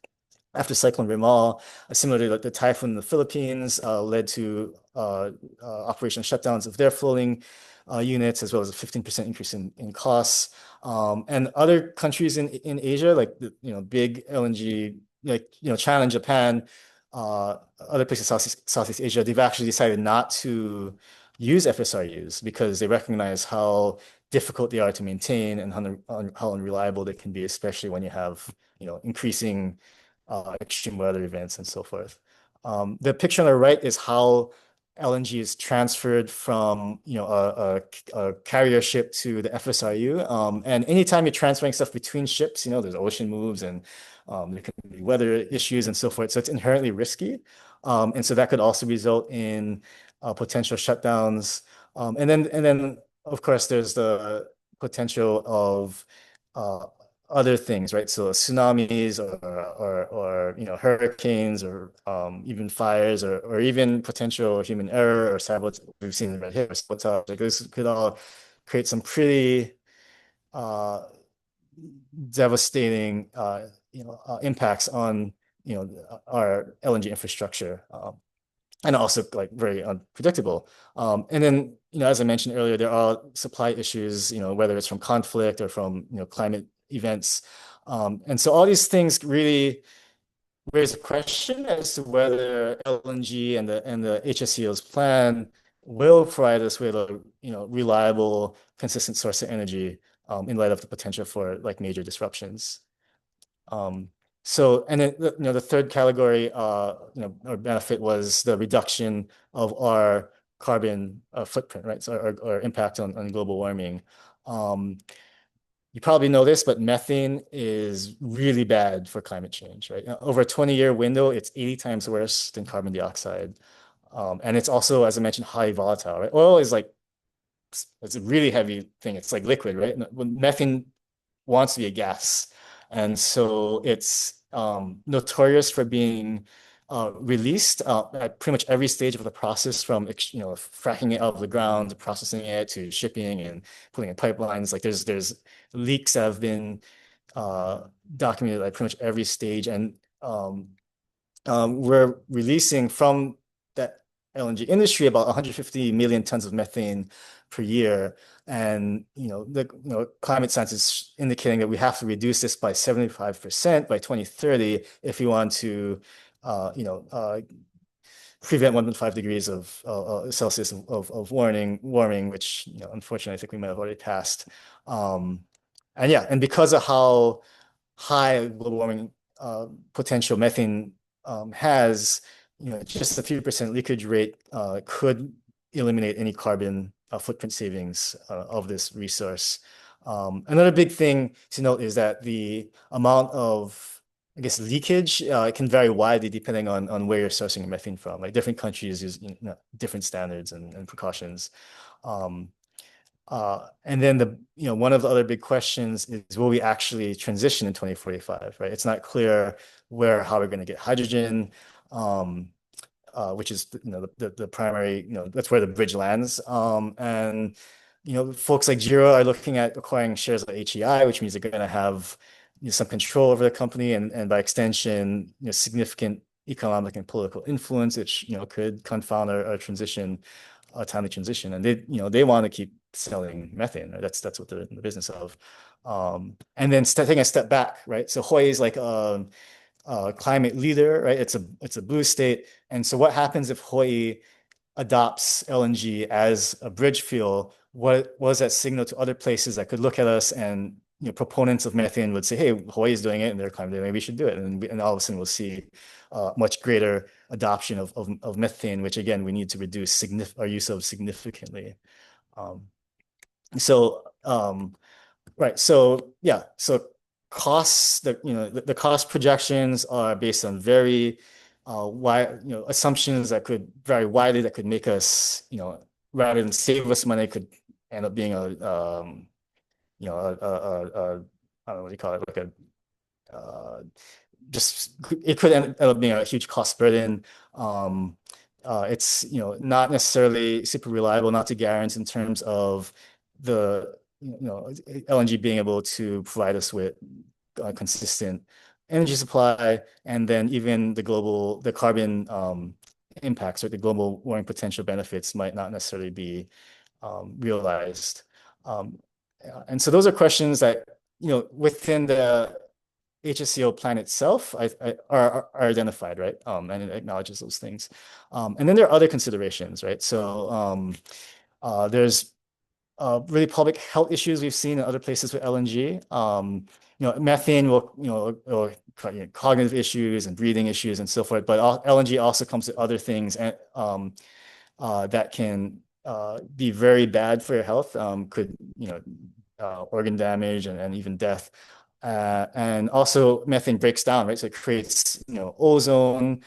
Speaker 3: after Cyclone Remal. Similarly, like the typhoon in the Philippines led to operational shutdowns of their floating units, as well as a 15% increase in costs. And other countries in Asia, like big LNG, like China and Japan, other places Southeast Asia, they've actually decided not to use FSRUs because they recognize how difficult they are to maintain and how unreliable they can be, especially when you have increasing extreme weather events and so forth. The picture on the right is how LNG is transferred from a carrier ship to the FSRU. And anytime you're transferring stuff between ships, there's ocean moves and there can be weather issues and so forth. So it's inherently risky. And so that could also result in potential shutdowns. And then of course there's the potential of other things, right? So tsunamis or hurricanes or even fires or even potential human error or sabotage. We've seen right here, sabotage. Like this could all create some pretty devastating impacts on our LNG infrastructure. And also like very unpredictable. And then, as I mentioned earlier, there are supply issues, whether it's from conflict or from, climate events. And so all these things really raise a question as to whether LNG and the HSCO's plan will provide us with a reliable, consistent source of energy in light of the potential for like major disruptions. So, and then the third category, or benefit was the reduction of our carbon footprint, right? So our impact on global warming. You probably know this, but methane is really bad for climate change, right? Over a 20-year window, it's 80 times worse than carbon dioxide. And it's also, as I mentioned, highly volatile, right? Oil is like, it's a really heavy thing. It's like liquid, right? When methane wants to be a gas. And so it's notorious for being released at pretty much every stage of the process, from fracking it out of the ground to processing it to shipping and putting in pipelines. Like there's leaks that have been documented at pretty much every stage, and we're releasing from that LNG industry about 150 million tons of methane per year. And the climate science is indicating that we have to reduce this by 75% by 2030 if we want to prevent 1.5 degrees of Celsius of warming, which unfortunately I think we might have already passed. And because of how high global warming potential methane has, just a few percent leakage rate could eliminate any carbon footprint savings of this resource. Another big thing to note is that the amount of, I guess, leakage can vary widely depending on where you're sourcing your methane from. Like different countries use different standards and precautions. And then one of the other big questions is, will we actually transition in 2045, right? It's not clear how we're going to get hydrogen, which is the primary, that's where the bridge lands. And folks like Jira are looking at acquiring shares of HEI, which means they're going to have some control over the company, and by extension, significant economic and political influence, which could confound our transition, timely transition. And they want to keep selling methane. Right? That's what they're in the business of. And then taking a step back, right? So Hawaii is like a climate leader, right? It's a blue state. And so what happens if Hawaii adopts LNG as a bridge fuel? What was that signal to other places that could look at us, and proponents of methane would say, hey, Hawaii is doing it and they're climate, maybe we should do it. And all of a sudden we'll see much greater adoption of methane, which again, we need to reduce our use of significantly. Right. So yeah, so costs, the cost projections are based on very wide, assumptions that could vary widely, that could make us, rather than save us money, could end up being I don't know what you call it, like it could end up being a huge cost burden. It's not necessarily super reliable, not to guarantee in terms of the LNG being able to provide us with consistent energy supply, and then even the carbon impacts, or the global warming potential benefits might not necessarily be realized. And so those are questions that within the HSCO plan itself are identified, right? And it acknowledges those things. And then there are other considerations, right? So there's really public health issues we've seen in other places with LNG. Methane will cognitive issues and breathing issues and so forth, but LNG also comes with other things and that can be very bad for your health, could organ damage and even death. And also methane breaks down, right? So it creates ozone,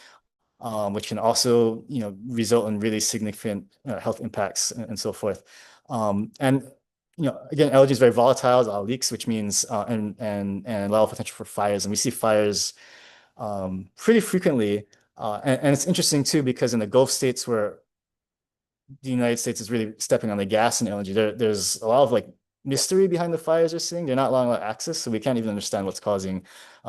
Speaker 3: which can also result in really significant health impacts and so forth. And again, LNG is very volatile, a lot of leaks, which means and a lot of potential for fires. And we see fires pretty frequently. And it's interesting too, because in the Gulf states where the United States is really stepping on the gas in LNG, there's a lot of like mystery behind the fires you're seeing. They're not allowing a lot of access, so we can't even understand what's causing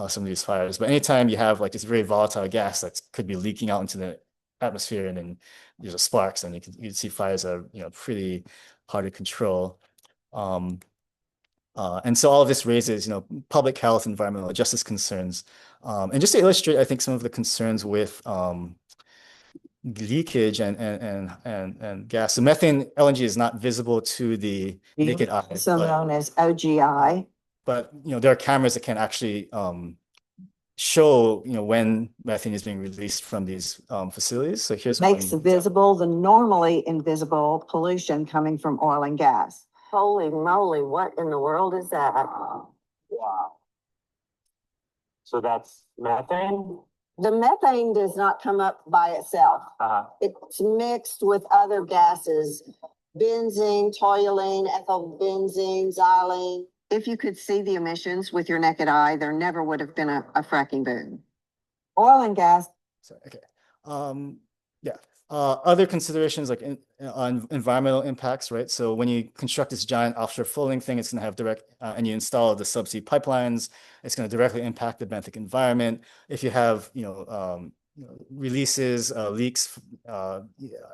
Speaker 3: some of these fires. But anytime you have like this very volatile gas that could be leaking out into the atmosphere, and then there's a sparks, and you can see fires are pretty hard to control. And so all of this raises public health, environmental justice concerns. And just to illustrate, I think, some of the concerns with leakage and gas. So methane LNG is not visible to the naked eye,
Speaker 4: also known as OGI.
Speaker 3: but there are cameras that can actually show when methane is being released from these facilities. So here's
Speaker 4: Makes
Speaker 3: one
Speaker 4: visible the normally invisible pollution coming from oil and gas. Holy moly, what in the world is that?
Speaker 5: Wow. So that's methane?
Speaker 4: The methane does not come up by itself. It's mixed with other gases, benzene, toluene, ethylbenzene, xylene. If you could see the emissions with your naked eye, there never would have been a fracking boom. Oil and gas.
Speaker 3: Sorry, okay. Yeah. Other considerations like on environmental impacts, right? So when you construct this giant offshore floating thing, it's going to have direct, and you install the subsea pipelines, it's going to directly impact the benthic environment. If you have, releases, leaks,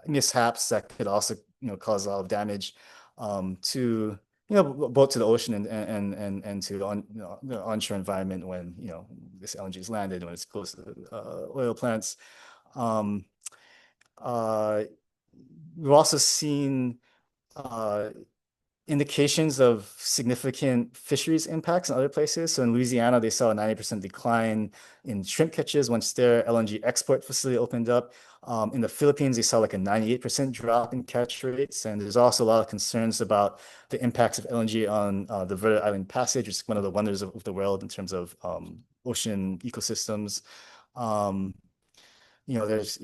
Speaker 3: mishaps that could also, cause a lot of damage to, both to the ocean and to the onshore environment when, this LNG is landed, when it's close to oil plants. We've also seen indications of significant fisheries impacts in other places. So in Louisiana, they saw a 90% decline in shrimp catches once their LNG export facility opened up. In the Philippines, they saw like a 98% drop in catch rates. And there's also a lot of concerns about the impacts of LNG on the Verde Island Passage, which is one of the wonders of the world in terms of ocean ecosystems. There's,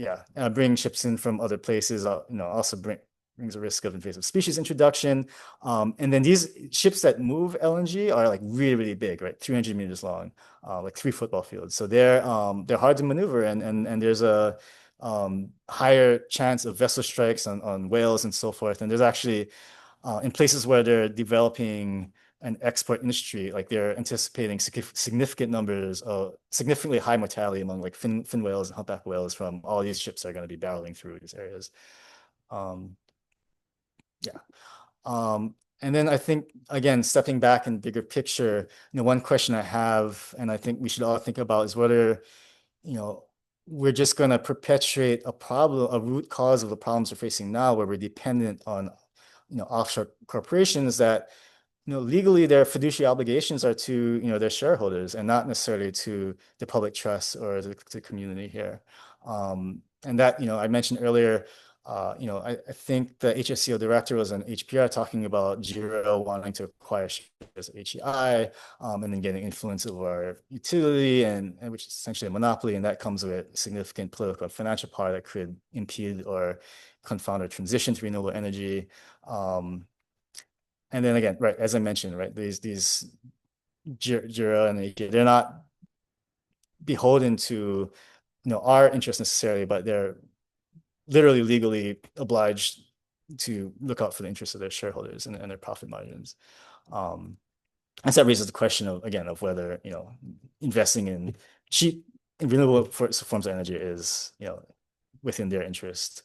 Speaker 3: bringing ships in from other places, also brings a risk of invasive species introduction. And then these ships that move LNG are like really, really big, right? 300 meters long, like 3 football fields. So they're hard to maneuver, and there's a higher chance of vessel strikes on whales and so forth. And there's actually, in places where they're developing an export industry, like they're anticipating significant numbers of significantly high mortality among like fin whales and humpback whales from all these ships that are going to be barreling through these areas. And then I think, again, stepping back in bigger picture, one question I have, and I think we should all think about, is whether, we're just going to perpetuate a problem, a root cause of the problems we're facing now, where we're dependent on, offshore corporations that, legally their fiduciary obligations are to, their shareholders and not necessarily to the public trust or the community here. And that, I mentioned earlier, I think the HSCO director was on HPR talking about JERA wanting to acquire shares of HEI, and then getting influence over our utility, and which is essentially a monopoly, and that comes with significant political and financial power that could impede or confound our transition to renewable energy. And then again, right, as I mentioned, right, these JERA and HEI, they're not beholden to our interests necessarily, but they're literally legally obliged to look out for the interests of their shareholders and their profit margins. And so that raises the question of, again, of whether, investing in cheap and renewable forms of energy is, within their interest.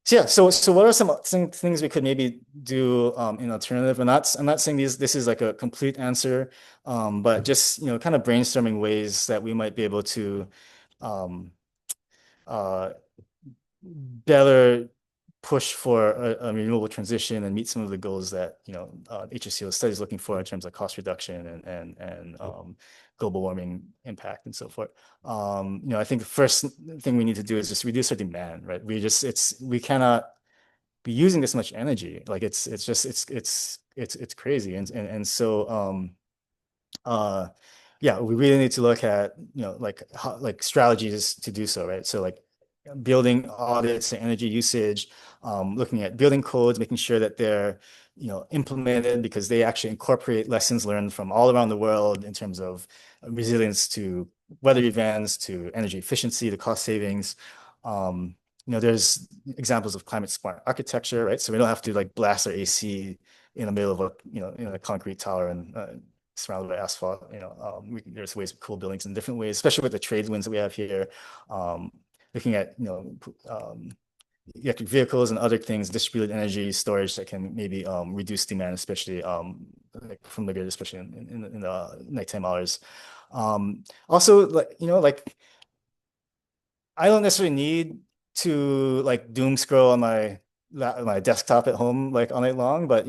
Speaker 3: So what are some things we could maybe do in alternative? I'm not saying this is like a complete answer, but just, kind of brainstorming ways that we might be able to better push for a renewable transition and meet some of the goals that HSCO study is looking for in terms of cost reduction and global warming impact and so forth. I think the first thing we need to do is just reduce our demand, right? We cannot be using this much energy. Like it's crazy, and so we really need to look at like strategies to do so, right? So like building audits and energy usage, looking at building codes, making sure that they're implemented because they actually incorporate lessons learned from all around the world in terms of resilience to weather events, to energy efficiency, to cost savings. There's examples of climate smart architecture, right? So we don't have to like blast our AC in the middle of a concrete tower and surrounded by asphalt. There's ways to cool buildings in different ways, especially with the trade winds that we have here. Looking at electric vehicles and other things, distributed energy storage that can maybe reduce demand, especially like from the grid, especially in the nighttime hours. Also, like I don't necessarily need to like doom scroll on my desktop at home like all night long, but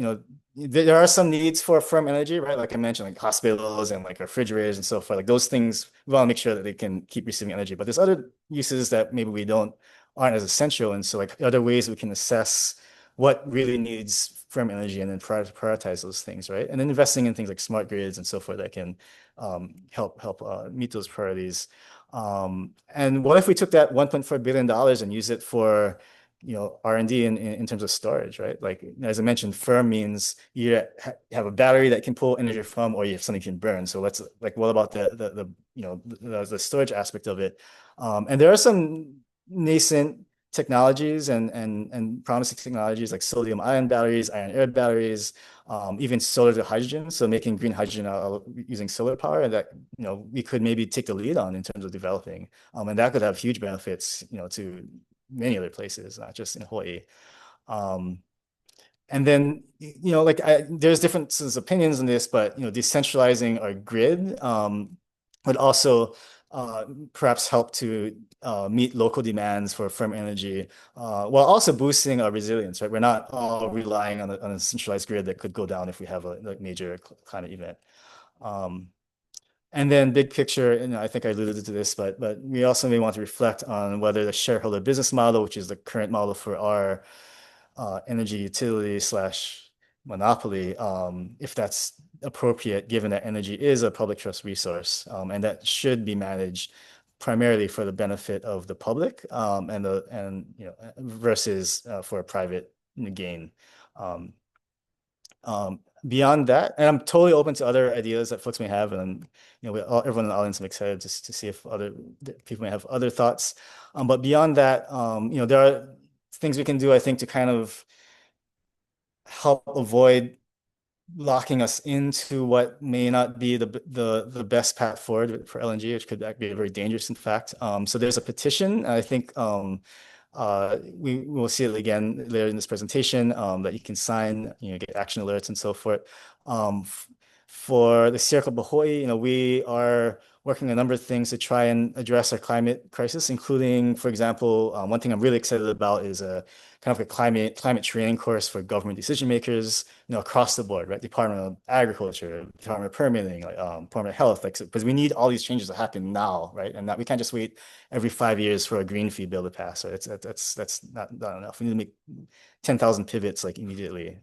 Speaker 3: there are some needs for firm energy, right? Like I mentioned, like hospitals and like refrigerators and so forth. Like those things, we want to make sure that they can keep receiving energy. But there's other uses that maybe we aren't as essential, and so like other ways we can assess what really needs firm energy and then prioritize those things, right? And then investing in things like smart grids and so forth that can help meet those priorities. And what if we took that $1.4 billion and use it for R&D in terms of storage, right? Like as I mentioned, firm means you have a battery that can pull energy from, or you have something you can burn. So let's like, what about the storage aspect of it? And there are some nascent technologies and promising technologies like sodium ion batteries, iron air batteries, even solar to hydrogen. So making green hydrogen using solar power, and that we could maybe take the lead on in terms of developing, and that could have huge benefits to many other places, not just in Hawaii. And then like there's differences opinions on this, but decentralizing our grid would also perhaps help to meet local demands for firm energy, while also boosting our resilience, right? We're not all relying on a centralized grid that could go down if we have a major climate event. And then big picture, I think I alluded to this, but we also may want to reflect on whether the shareholder business model, which is the current model for our energy utility / monopoly, if that's appropriate, given that energy is a public trust resource, and that should be managed primarily for the benefit of the public, versus for a private gain. Beyond that, and I'm totally open to other ideas that folks may have, and everyone in the audience, I'm excited to see if other people may have other thoughts. But beyond that, there are things we can do, I think, to kind of help avoid locking us into what may not be the best path forward for LNG, which could be very dangerous, in fact. So there's a petition, I think. We will see it again later in this presentation, that you can sign, get action alerts and so forth. For the Sierra Club of Hawai'i, we are working on a number of things to try and address our climate crisis, including, for example, one thing I'm really excited about is a kind of a climate training course for government decision makers, across the board, right? Department of Agriculture, Department of Permitting, Department of Health, because we need all these changes to happen now, right? And that we can't just wait every 5 years for a green fee bill to pass. So that's not enough. We need to make 10,000 pivots like immediately.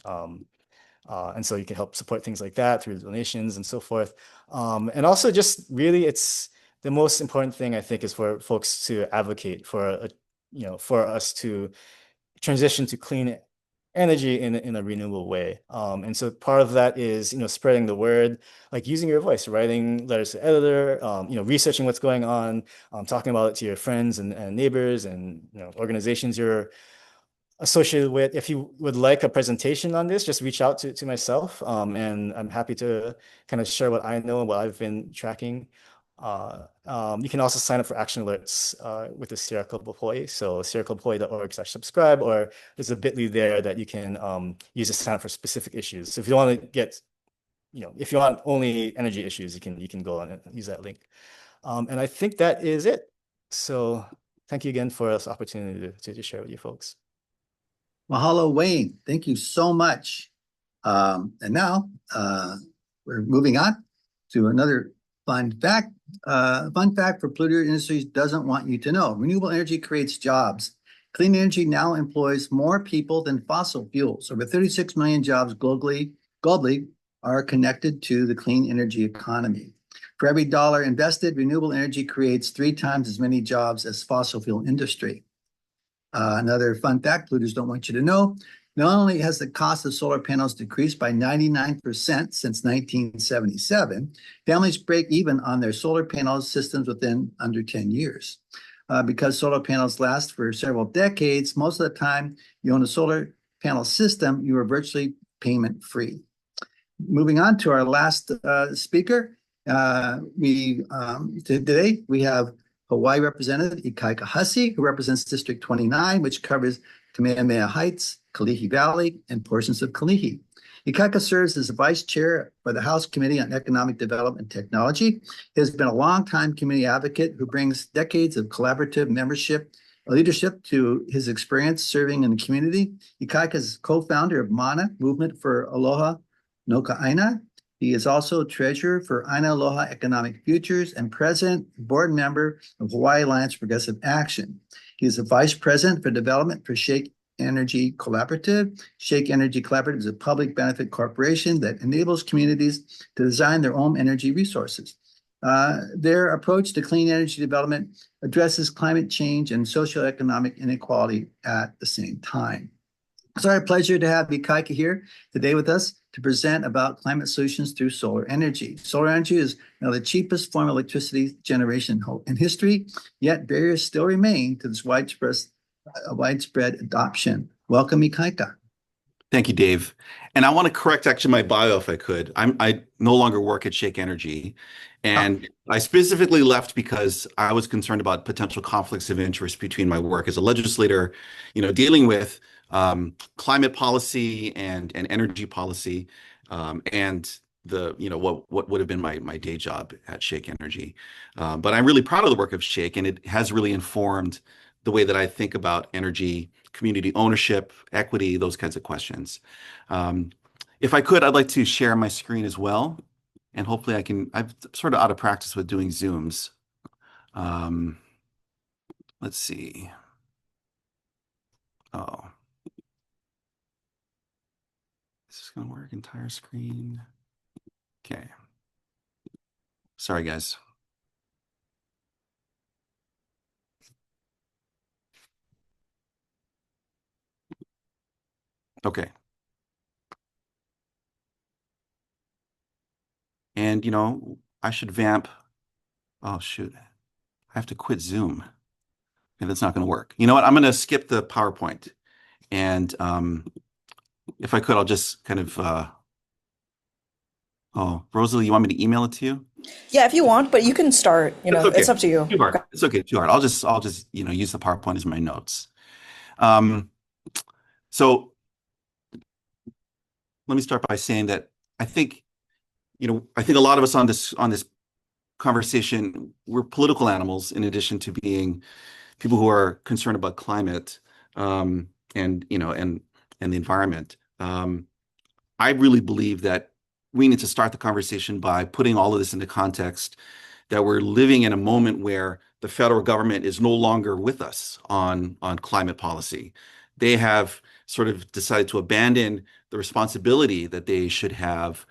Speaker 3: And so you can help support things like that through donations and so forth. And also just really, it's the most important thing, I think, is for folks to advocate for for us to transition to clean energy in a renewable way. And so part of that is, spreading the word, like using your voice, writing letters to editor, researching what's going on, talking about it to your friends and neighbors and, organizations you're associated with. If you would like a presentation on this, just reach out to myself, and I'm happy to kind of share what I know and what I've been tracking. You can also sign up for action alerts with the Sierra Club of Hawai'i. So sierraclubhawai'i.org/subscribe, or there's a bit.ly there that you can use to sign up for specific issues. So if you want to get, if you want only energy issues, you can go on and use that link. And I think that is it. So thank you again for this opportunity to share with you folks.
Speaker 1: Mahalo, Wayne. Thank you so much. And now we're moving on to another fun fact. Fun fact for polluter industries doesn't want you to know. Renewable energy creates jobs. Clean energy now employs more people than fossil fuels. Over 36 million jobs globally are connected to the clean energy economy. For every dollar invested, renewable energy creates 3 times as many jobs as fossil fuel industry. Another fun fact polluters don't want you to know, not only has the cost of solar panels decreased by 99% since 1977, families break even on their solar panel systems within under 10 years. Because solar panels last for several decades, most of the time you own a solar panel system, you are virtually payment free. Moving on to our last speaker, today we have Hawaii Representative Ikaika Hussey, who represents District 29, which covers Kamehameha Heights, Kalihi Valley, and portions of Kalihi. Ikaika serves as the vice chair for the House Committee on Economic Development and Technology. He has been a longtime community advocate who brings decades of collaborative leadership to his experience serving in the community. Ikaika is co-founder of MANA, Movement for Aloha no Ka'aina. He is also treasurer for Aina Aloha Economic Futures and president, board member of Hawaii Alliance Progressive Action. He is the vice president for development for Shake Energy Collaborative. Shake Energy Collaborative is a public benefit corporation that enables communities to design their own energy resources. Their approach to clean energy development addresses climate change and socioeconomic inequality at the same time. It's our pleasure to have Ikaika here today with us to present about climate solutions through solar energy. Solar energy is the cheapest form of electricity generation in history, yet barriers still remain to this widespread adoption. Welcome, Ikaika.
Speaker 6: Thank you, Dave. And I want to correct actually my bio if I could. I no longer work at Shake Energy. And I specifically left because I was concerned about potential conflicts of interest between my work as a legislator, dealing with climate policy and energy policy, and what would have been my day job at Shake Energy. But I'm really proud of the work of Shake, and it has really informed the way that I think about energy, community ownership, equity, those kinds of questions. If I could, I'd like to share my screen as well. And hopefully I'm sort of out of practice with doing Zooms. Let's see. Oh. Is this going to work? Entire screen. Okay. Sorry, guys. Okay. And, I should vamp. Oh, shoot. I have to quit Zoom. And that's not going to work. You know what? I'm going to skip the PowerPoint. And if I could, I'll just kind of... Oh, Rosalie, you want me to email it to you?
Speaker 7: Yeah, if you want, but you can start.
Speaker 6: Okay.
Speaker 7: It's up to you.
Speaker 6: Too hard. Okay. It's okay. Too hard. I'll just use the PowerPoint as my notes. So let me start by saying that I think a lot of us on this conversation, we're political animals in addition to being people who are concerned about climate, and the environment. I really believe that we need to start the conversation by putting all of this into context, that we're living in a moment where the federal government is no longer with us on climate policy. They have sort of decided to abandon the responsibility that they should have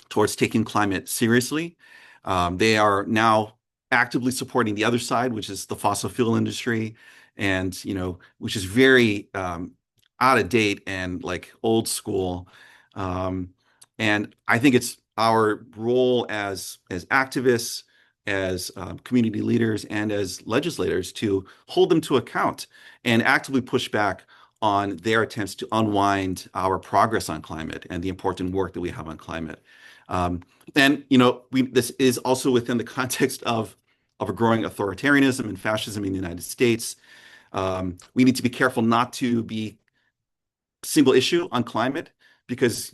Speaker 6: towards taking climate seriously. They are now actively supporting the other side, which is the fossil fuel industry, and which is very out of date and like old school. And I think it's our role as activists, as community leaders, and as legislators to hold them to account and actively push back on their attempts to unwind our progress on climate and the important work that we have on climate. And this is also within the context of a growing authoritarianism and fascism in the United States. We need to be careful not to be single issue on climate, because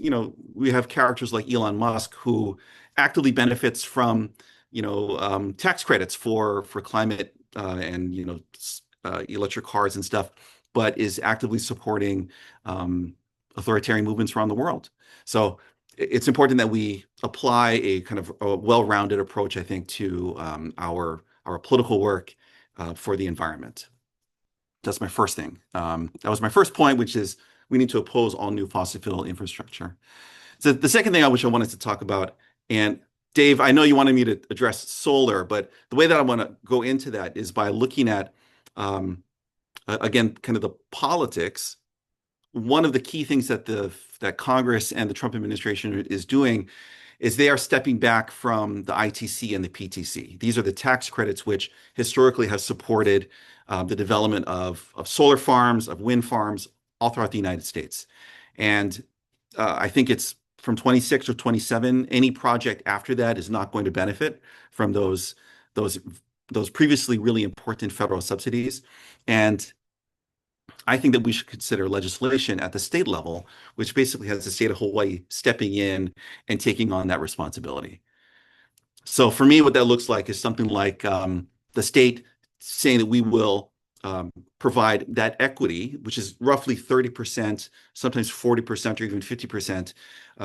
Speaker 6: we have characters like Elon Musk who actively benefits from tax credits for climate and electric cars and stuff, but is actively supporting authoritarian movements around the world. So it's important that we apply a kind of a well-rounded approach, I think, to our political work for the environment. That's my first thing. That was my first point, which is we need to oppose all new fossil fuel infrastructure. So the second thing I wanted to talk about, and Dave, I know you wanted me to address solar, but the way that I want to go into that is by looking at, again, kind of the politics. One of the key things that Congress and the Trump administration is doing is they are stepping back from the ITC and the PTC. These are the tax credits which historically have supported the development of solar farms, of wind farms, all throughout the United States. And I think it's from 26 or 27, any project after that is not going to benefit from those previously really important federal subsidies. And I think that we should consider legislation at the state level, which basically has the state of Hawaii stepping in and taking on that responsibility. So for me, what that looks like is something like the state saying that we will provide that equity, which is roughly 30%, sometimes 40% or even 50%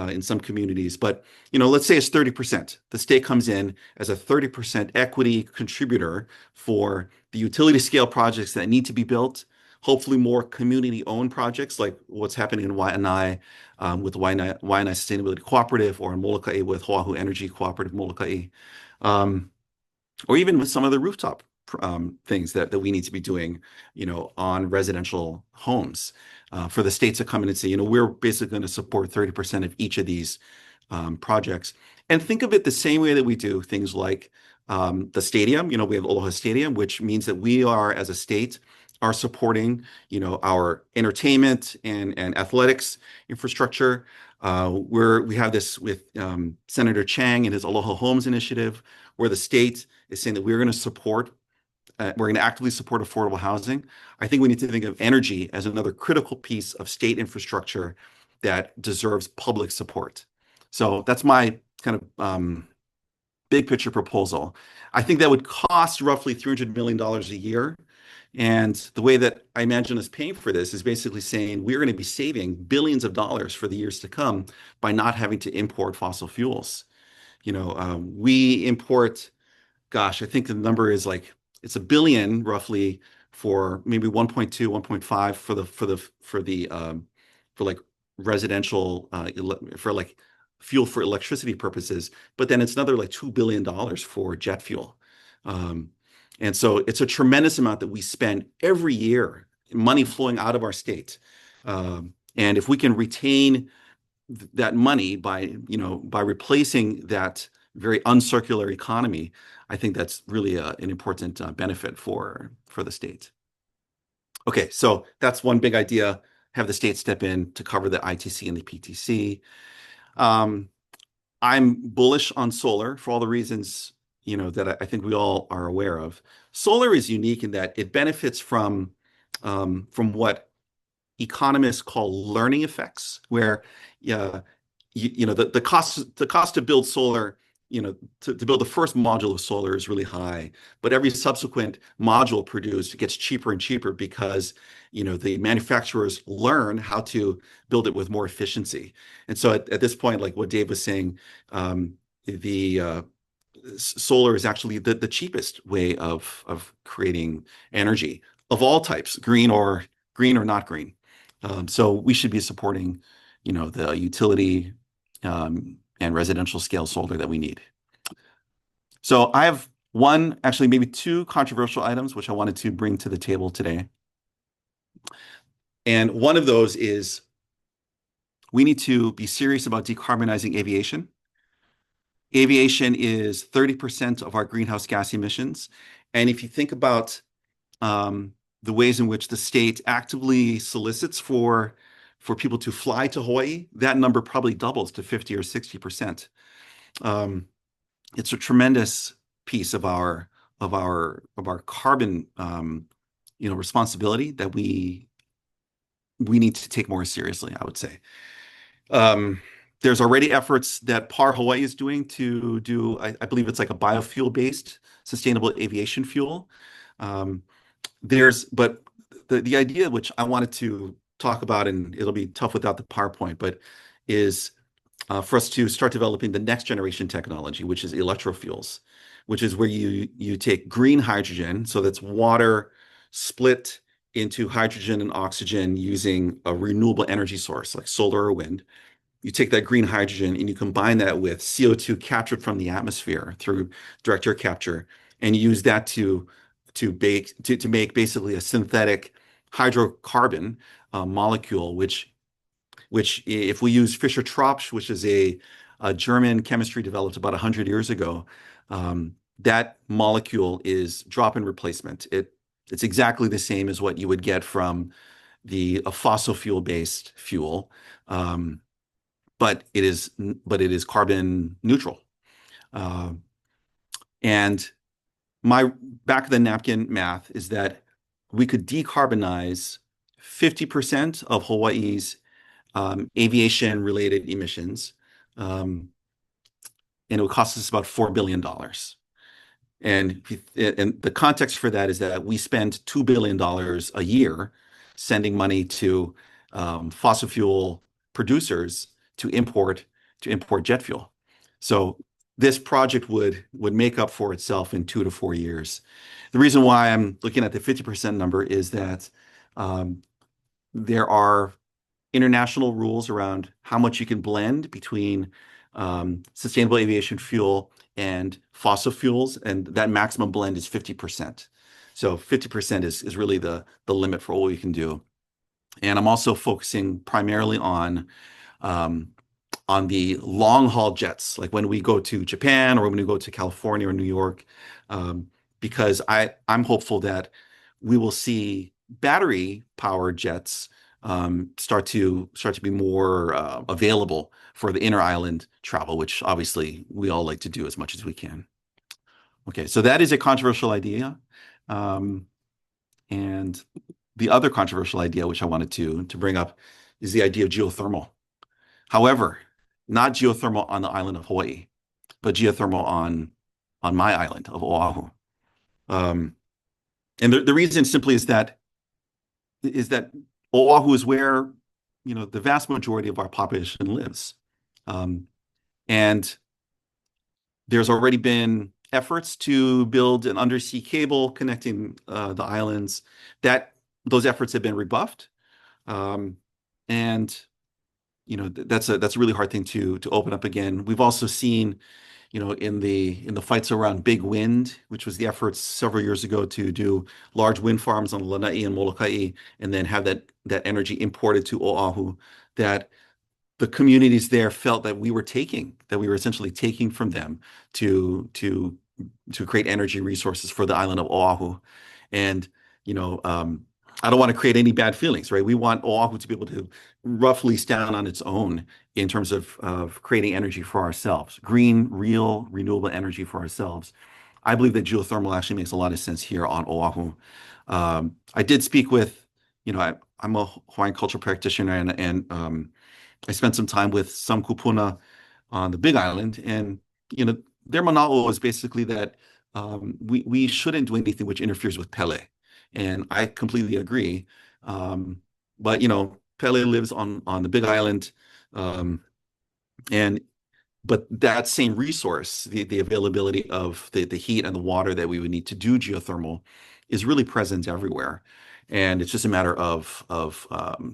Speaker 6: in some communities. But let's say it's 30%. The state comes in as a 30% equity contributor for the utility scale projects that need to be built. Hopefully more community-owned projects like what's happening in Waianae with Waianae Sustainability Cooperative, or in Molokai with Oahu Energy Cooperative Molokai, or even with some of the rooftop things that we need to be doing, on residential homes, for the states to come in and say, we're basically going to support 30% of each of these projects. And think of it the same way that we do things like the stadium. We have Aloha Stadium, which means that we are, as a state, are supporting, our entertainment and athletics infrastructure. We have this with Senator Chang and his Aloha Homes initiative, where the state is saying that we're going to actively support affordable housing. I think we need to think of energy as another critical piece of state infrastructure that deserves public support. So that's my kind of big picture proposal. I think that would cost roughly $300 million a year. And the way that I imagine us paying for this is basically saying we're going to be saving billions of dollars for the years to come by not having to import fossil fuels. We import, gosh, I think the number is like, it's $1 billion roughly for maybe 1.2, 1.5 for like residential, for like fuel for electricity purposes. But then it's another like $2 billion for jet fuel. And so it's a tremendous amount that we spend every year, money flowing out of our state. And if we can retain that money by replacing that very uncircular economy, I think that's really an important benefit for the state. Okay, so that's one big idea, have the state step in to cover the ITC and the PTC. I'm bullish on solar for all the reasons that I think we all are aware of. Solar is unique in that it benefits from what economists call learning effects, where the cost to build solar, to build the first module of solar is really high, but every subsequent module produced gets cheaper and cheaper because the manufacturers learn how to build it with more efficiency. And so at this point, like what Dave was saying, the solar is actually the cheapest way of creating energy of all types, green or not green. So we should be supporting, the utility and residential scale solar that we need. So I have actually maybe two controversial items which I wanted to bring to the table today. And one of those is we need to be serious about decarbonizing aviation. Aviation is 30% of our greenhouse gas emissions. And if you think about the ways in which the state actively solicits for people to fly to Hawaii, that number probably doubles to 50 or 60%. It's a tremendous piece of our carbon responsibility that we need to take more seriously, I would say. There's already efforts that Par Hawaii is doing to do, I believe it's like a biofuel-based sustainable aviation fuel. But the idea which I wanted to talk about, and it'll be tough without the PowerPoint, but is for us to start developing the next generation technology, which is electrofuels, which is where you take green hydrogen, so that's water split into hydrogen and oxygen using a renewable energy source like solar or wind. You take that green hydrogen and you combine that with CO2 captured from the atmosphere through direct air capture, and you use that to make basically a synthetic hydrocarbon molecule, which if we use Fischer-Tropsch, which is a German chemistry developed about 100 years ago, that molecule is drop-in replacement. It's exactly the same as what you would get from a fossil fuel-based fuel. But it is carbon neutral. And my back of the napkin math is that we could decarbonize 50% of Hawaii's aviation-related emissions, and it would cost us about $4 billion. And the context for that is that we spend $2 billion a year sending money to fossil fuel producers to import jet fuel. So this project would make up for itself in 2 to 4 years. The reason why I'm looking at the 50% number is that there are international rules around how much you can blend between sustainable aviation fuel and fossil fuels, and that maximum blend is 50%. So 50% is really the limit for what we can do. And I'm also focusing primarily on the long haul jets, like when we go to Japan or when we go to California or New York, because I'm hopeful that we will see battery powered jets start to be more available for the inner island travel, which obviously we all like to do as much as we can. Okay, so that is a controversial idea. And the other controversial idea, which I wanted to bring up, is the idea of geothermal. However, not geothermal on the island of Hawaii, but geothermal on my island of Oahu. And the reason simply is that Oahu is where, you know, the vast majority of our population lives. And there's already been efforts to build an undersea cable connecting the islands. Those efforts have been rebuffed. And you know, that's a really hard thing to open up again. We've also seen, you know, in the fights around big wind, which was the efforts several years ago to do large wind farms on Lanai and Molokai, and then have that energy imported to Oahu, that the communities there felt that we were essentially taking from them to create energy resources for the island of Oahu. And, you know, I don't want to create any bad feelings, right? We want Oahu to be able to roughly stand on its own in terms of creating energy for ourselves, green, real, renewable energy for ourselves. I believe that geothermal actually makes a lot of sense here on Oahu. I did speak with, you know, I'm a Hawaiian cultural practitioner, and I spent some time with some kupuna on the Big Island, and, you know, their mana'o is basically that we shouldn't do anything which interferes with Pele. And I completely agree. But, you know, Pele lives on the Big Island. But that same resource, the availability of the heat and the water that we would need to do geothermal, is really present everywhere. And it's just a matter of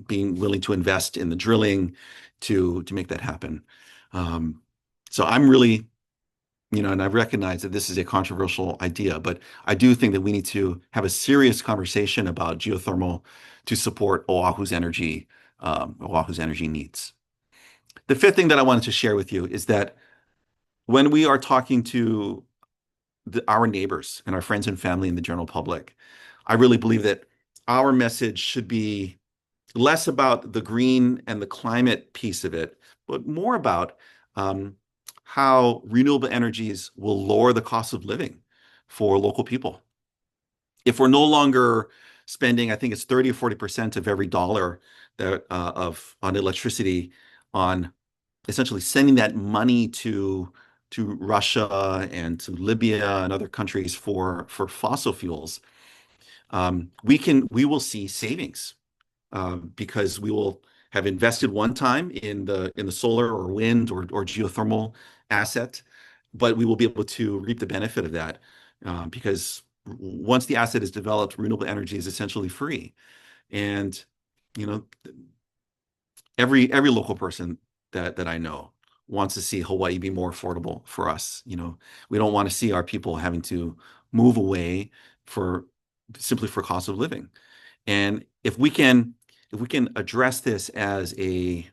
Speaker 6: being willing to invest in the drilling to make that happen. So I'm really, you know, and I recognize that this is a controversial idea, but I do think that we need to have a serious conversation about geothermal to support Oahu's energy needs. The fifth thing that I wanted to share with you is that when we are talking to our neighbors and our friends and family and the general public, I really believe that our message should be less about the green and the climate piece of it, but more about how renewable energies will lower the cost of living for local people. If we're no longer spending, I think it's 30 or 40% of every dollar that on electricity on essentially sending that money to Russia and to Libya and other countries for fossil fuels, we will see savings because we will have invested one time in the solar or wind or geothermal asset, but we will be able to reap the benefit of that because once the asset is developed, renewable energy is essentially free. And, you know, every local person that I know wants to see Hawaii be more affordable for us. You know, we don't want to see our people having to move away simply for cost of living. And if we can address this as an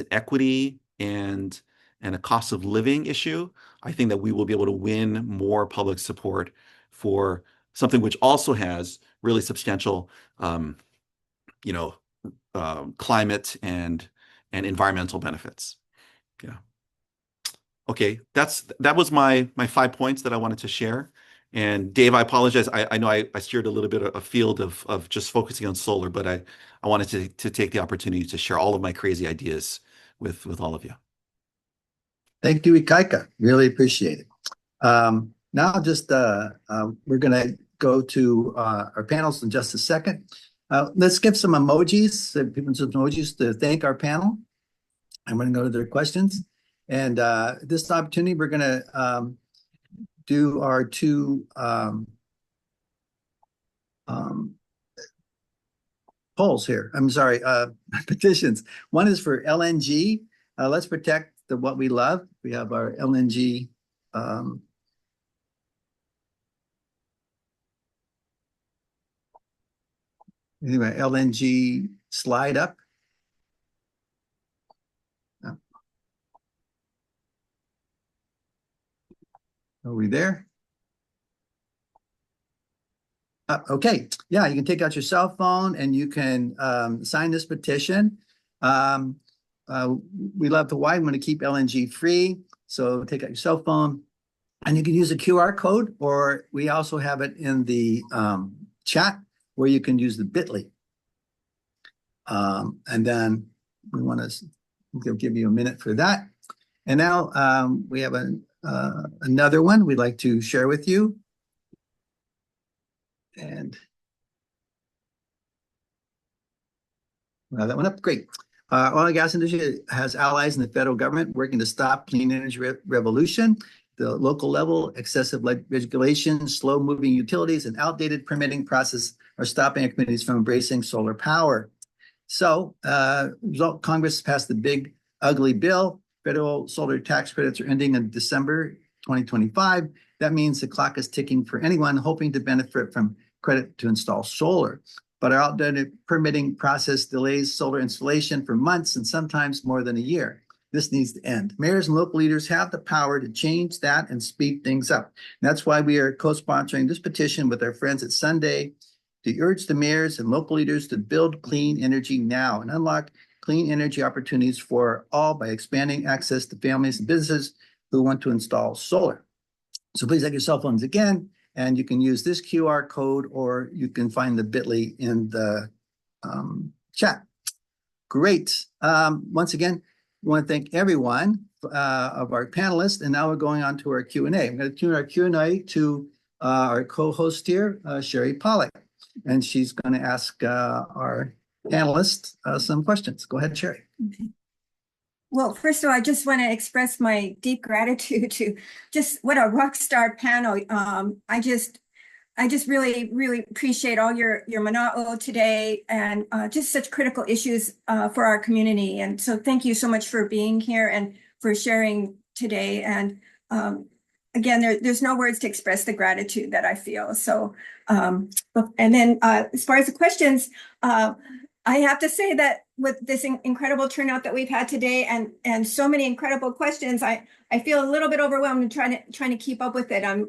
Speaker 6: equity and a cost of living issue, I think that we will be able to win more public support for something which also has really substantial, you know, climate and environmental benefits. Yeah. Okay, that was my 5 points that I wanted to share. And Dave, I apologize. I know I steered a little bit afield of just focusing on solar, but I wanted to take the opportunity to share all of my crazy ideas with all of you.
Speaker 1: Thank you, Ikaika. Really appreciate it. Now just we're going to go to our panels in just a second. Let's give some emojis, people some emojis to thank our panel. I'm going to go to their questions. And this opportunity, we're going to do our two polls here. I'm sorry, petitions. One is for LNG. Let's protect what we love. We have our LNG. Anyway, LNG slide up. Are we there? Okay, yeah, you can take out your cell phone and you can sign this petition. We love Hawaii. We want to keep LNG free. So take out your cell phone and you can use a QR code, or we also have it in the chat where you can use the bit.ly. And then we want to give you a minute for that. And now we have another one we'd like to share with you. And well, that went up. Great. Oil and gas industry has allies in the federal government working to stop clean energy revolution. The local level, excessive regulations, slow-moving utilities, and outdated permitting process are stopping our communities from embracing solar power. So, result, Congress passed the big, ugly bill. Federal solar tax credits are ending in December 2025. That means the clock is ticking for anyone hoping to benefit from credit to install solar. But our outdated permitting process delays solar installation for months and sometimes more than a year. This needs to end. Mayors and local leaders have the power to change that and speed things up. And that's why we are co-sponsoring this petition with our friends at Sunday to urge the mayors and local leaders to build clean energy now and unlock clean energy opportunities for all by expanding access to families and businesses who want to install solar. So please take your cell phones again, and you can use this QR code, or you can find the bit.ly in the chat. Great. Once again, we want to thank everyone of our panelists, and now we're going on to our Q&A. I'm going to tune our Q&A to our co-host here, Sherry Pollack, and she's going to ask our panelists some questions. Go ahead, Sherry.
Speaker 8: Okay. Well, first of all, I just want to express my deep gratitude to just what a rock star panel. I just really, really appreciate all your mana'o today and just such critical issues for our community. And so thank you so much for being here and for sharing today. And again, there's no words to express the gratitude that I feel. So, and then as far as the questions, I have to say that with this incredible turnout that we've had today and so many incredible questions, I feel a little bit overwhelmed and trying to keep up with it. I'm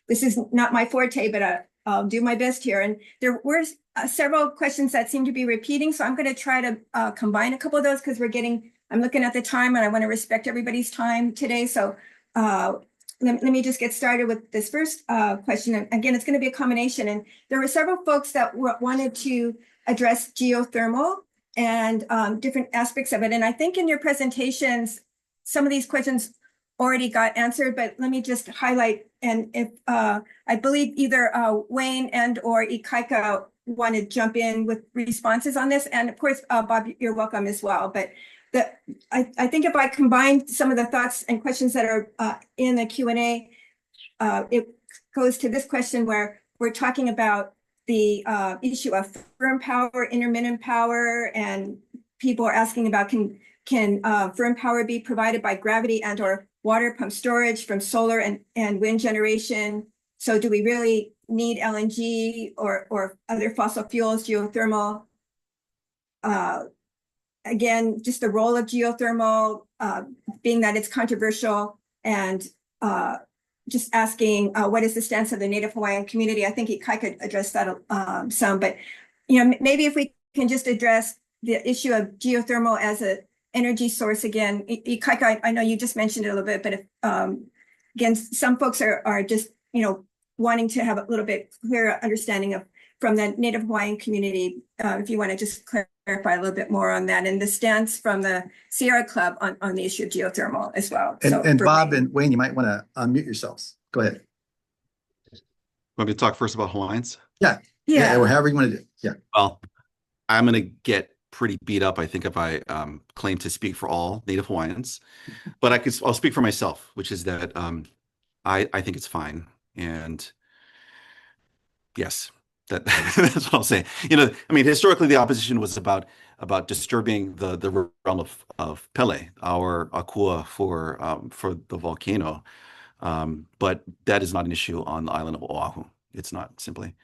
Speaker 8: this is not my forte, but I'll do my best here. And there were several questions that seem to be repeating, so I'm going to try to combine a couple of those because I'm looking at the time and I want to respect everybody's time today. So let me just get started with this first question. And again, it's going to be a combination. And there were several folks that wanted to address geothermal and different aspects of it. And I think in your presentations, some of these questions already got answered, but let me just highlight. And if I believe either Wayne and or Ikaika want to jump in with responses on this. And of course, Bob, you're welcome as well. But I think if I combine some of the thoughts and questions that are in the Q&A, it goes to this question where we're talking about the issue of firm power, intermittent power, and people are asking about can firm power be provided by gravity and or water pump storage from solar and wind generation? So do we really need LNG or other fossil fuels, geothermal? Again, just the role of geothermal, being that it's controversial, and just asking what is the stance of the Native Hawaiian community? I think Ikaika addressed that some, but maybe if we can just address the issue of geothermal as an energy source again. Ikaika, I know you just mentioned it a little bit, but if, again, some folks are just, wanting to have a little bit clearer understanding of from the Native Hawaiian community. If you want to just clarify a little bit more on that, and the stance from the Sierra Club on the issue of geothermal as well.
Speaker 1: And Bob and Wayne, you might want to unmute yourselves. Go ahead.
Speaker 6: Want me to talk first about Hawaiians?
Speaker 1: Yeah, or however you want to do it. Yeah. Well,
Speaker 6: I'm going to get pretty beat up, I think, if I claim to speak for all Native Hawaiians, but I'll speak for myself, which is that I think it's fine. And yes, that's what I'll say. Historically, the opposition was about disturbing the realm of Pele, our akua for the volcano. But that is not an issue on the island of Oahu. It's not, simply.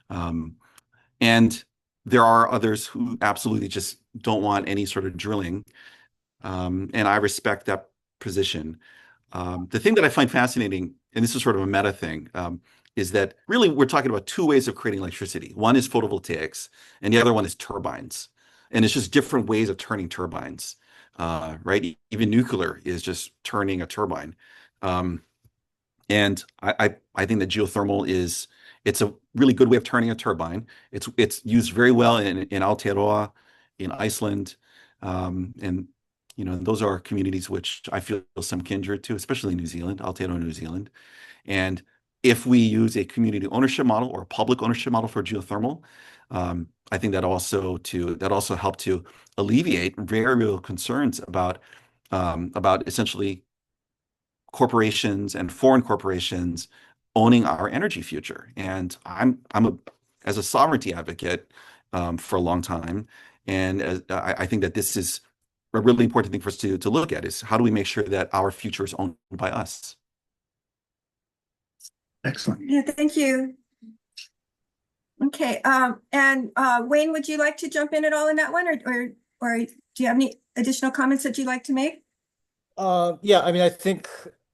Speaker 6: And there are others who absolutely just don't want any sort of drilling. And I respect that position. The thing that I find fascinating, and this is sort of a meta thing, is that really we're talking about two ways of creating electricity. One is photovoltaics, and the other one is turbines. And it's just different ways of turning turbines, right? Even nuclear is just turning a turbine. And I think that geothermal it's a really good way of turning a turbine. It's used very well in Aotearoa, in Iceland, and those are communities which I feel some kindred to, especially New Zealand, Aotearoa, New Zealand. And if we use a community ownership model or a public ownership model for geothermal, I think that also help to alleviate very real concerns about essentially corporations and foreign corporations owning our energy future. And as a sovereignty advocate for a long time, and I think that this is a really important thing for us to look at, is how do we make sure that our future is owned by us?
Speaker 1: Excellent.
Speaker 8: Yeah, thank you. Okay, and Wayne, would you like to jump in at all in that one, or do you have any additional comments that you'd like to make?
Speaker 3: Yeah, I think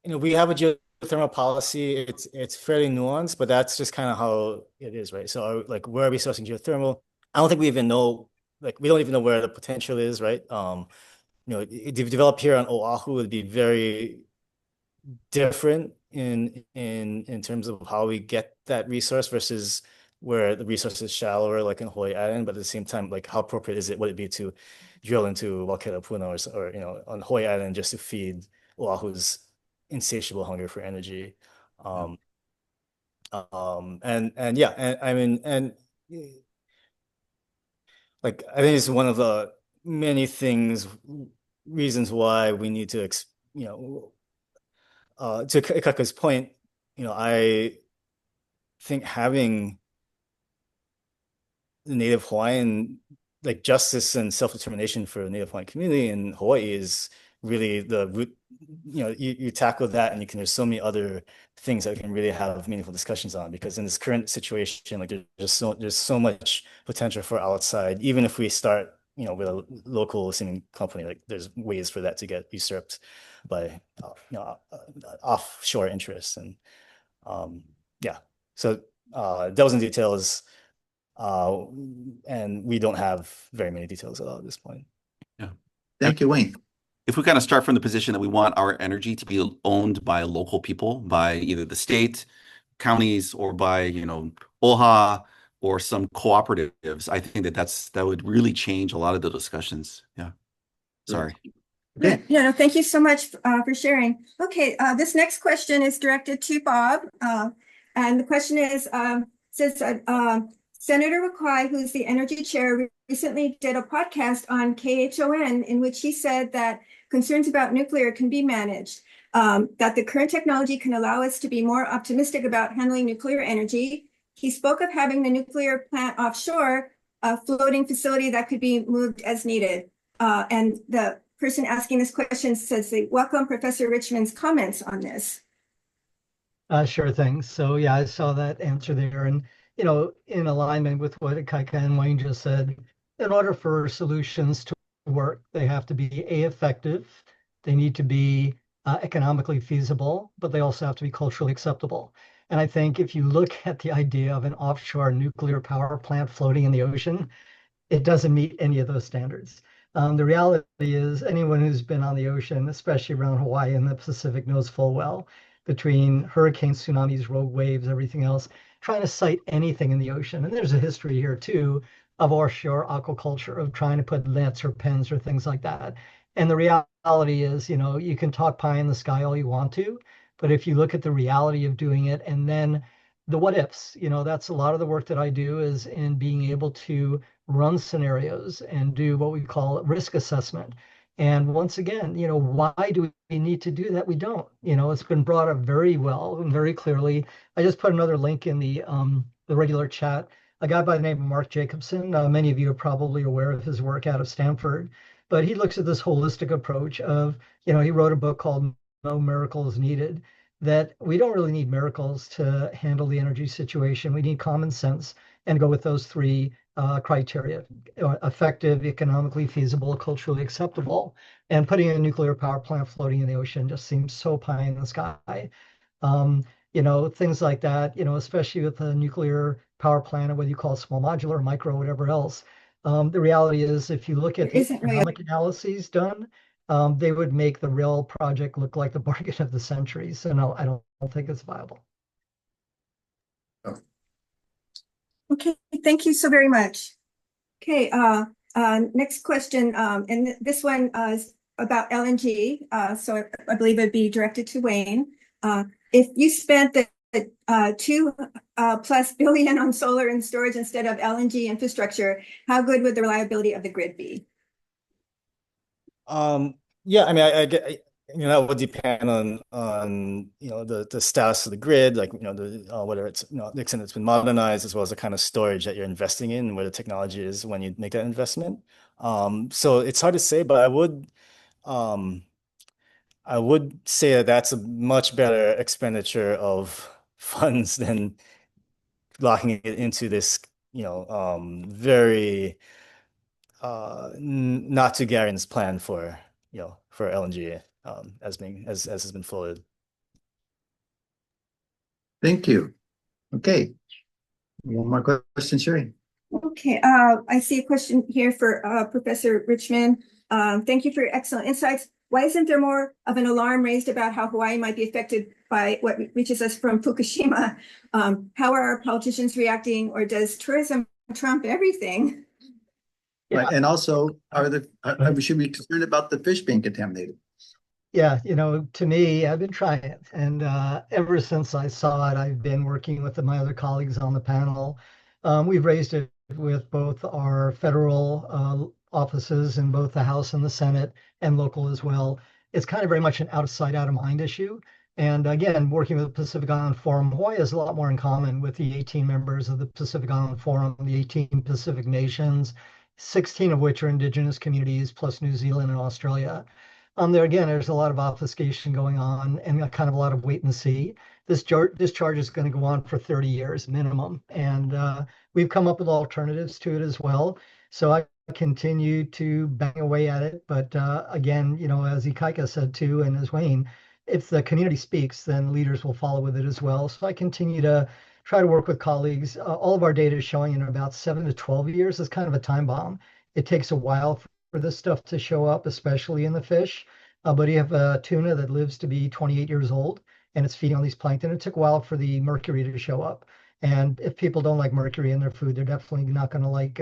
Speaker 3: we have a geothermal policy. It's fairly nuanced, but that's just kind of how it is, right? So where are we sourcing geothermal? I don't think we even know, we don't even know where the potential is, right? Develop here on Oahu would be very different in terms of how we get that resource versus where the resource is shallower, like in Hawaii Island. But at the same time, how appropriate would it be to drill into Waikele Puna or on Hawaii Island just to feed Oahu's insatiable hunger for energy? I think it's one of the many reasons why we need to, to Ikaika's point, I think having the Native Hawaiian, justice and self-determination for the Native Hawaiian community in Hawaii is really the root. You tackle that, and there's so many other things that we can really have meaningful discussions on, because in this current situation, there's so much potential for outside. Even if we start, with a local seeming company, there's ways for that to get usurped by, offshore interests. And so devils in details, and we don't have very many details at all at this point.
Speaker 6: Yeah.
Speaker 1: Thank you, Wayne.
Speaker 6: If we kind of start from the position that we want our energy to be owned by local people, by either the state, counties, or by, OHA or some cooperatives, I think that would really change a lot of the discussions. Yeah. Sorry.
Speaker 1: Okay.
Speaker 8: Yeah, no, thank you so much for sharing. Okay, this next question is directed to Bob. And the question is, says Senator Ikaika, who's the energy chair, recently did a podcast on KHON in which he said that concerns about nuclear can be managed, that the current technology can allow us to be more optimistic about handling nuclear energy. He spoke of having the nuclear plant offshore, a floating facility that could be moved as needed. And the person asking this question says they welcome Professor Richmond's comments on this.
Speaker 2: Sure thing. So yeah, I saw that answer there, and in alignment with what Ikaika and Wayne just said, in order for solutions to work, they have to be effective, they need to be economically feasible, but they also have to be culturally acceptable. And I think if you look at the idea of an offshore nuclear power plant floating in the ocean, it doesn't meet any of those standards. The reality is anyone who's been on the ocean, especially around Hawaii and the Pacific, knows full well between hurricanes, tsunamis, rogue waves, everything else, trying to cite anything in the ocean. And there's a history here too of offshore aquaculture, of trying to put nets or pens or things like that. And the reality is, you can talk pie in the sky all you want to, but if you look at the reality of doing it and then the what ifs, that's a lot of the work that I do, is in being able to run scenarios and do what we call risk assessment. And once again, why do we need to do that? We don't. It's been brought up very well and very clearly. I just put another link in the regular chat. A guy by the name of Mark Jacobson. Many of you are probably aware of his work out of Stanford, but he looks at this holistic approach of, he wrote a book called No Miracles Needed, that we don't really need miracles to handle the energy situation. We need common sense and go with those three criteria: effective, economically feasible, culturally acceptable. And putting a nuclear power plant floating in the ocean just seems so pie in the sky. Things like that, especially with the nuclear power plant, or whether you call it small modular, micro, whatever else. The reality is, if you look at the economic analyses done, they would make the real project look like the bargain of the century. So no, I don't think it's viable.
Speaker 8: Okay, thank you so very much. Okay, next question, and this one is about LNG. So I believe it'd be directed to Wayne. If you spent the $2+ billion on solar and storage instead of LNG infrastructure, how good would the reliability of the grid be?
Speaker 3: Yeah, I mean, I get, that would depend on the status of the grid, like whether it's the extent it's been modernized, as well as the kind of storage that you're investing in, and where the technology is when you make that investment. So it's hard to say, but I would say that that's a much better expenditure of funds than locking it into this very not too Garen's plan for LNG as has been floated.
Speaker 1: Thank you. Okay. One more question, Sherry.
Speaker 8: Okay, I see a question here for Professor Richmond. Thank you for your excellent insights. Why isn't there more of an alarm raised about how Hawaii might be affected by what reaches us from Fukushima? How are our politicians reacting, or does tourism trump everything?
Speaker 2: Yeah.
Speaker 1: Right. And also, we should be concerned about the fish being contaminated.
Speaker 2: Yeah, to me, I've been trying it. And ever since I saw it, I've been working with my other colleagues on the panel. We've raised it with both our federal offices in both the House and the Senate, and local as well. It's kind of very much an out of sight, out of mind issue. And again, working with the Pacific Island Forum, Hawaii has a lot more in common with the 18 members of the Pacific Island Forum, the 18 Pacific nations, 16 of which are indigenous communities, plus New Zealand and Australia. There's a lot of obfuscation going on, and kind of a lot of wait and see. This charge is going to go on for 30 years minimum, and we've come up with alternatives to it as well. So I continue to bang away at it. But again, as Ikaika said too, and as Wayne, if the community speaks, then leaders will follow with it as well. So I continue to try to work with colleagues. All of our data is showing in about 7 to 12 years is kind of a time bomb. It takes a while for this stuff to show up, especially in the fish. But you have a tuna that lives to be 28 years old, and it's feeding on these plankton. It took a while for the mercury to show up. And if people don't like mercury in their food, they're definitely not going to like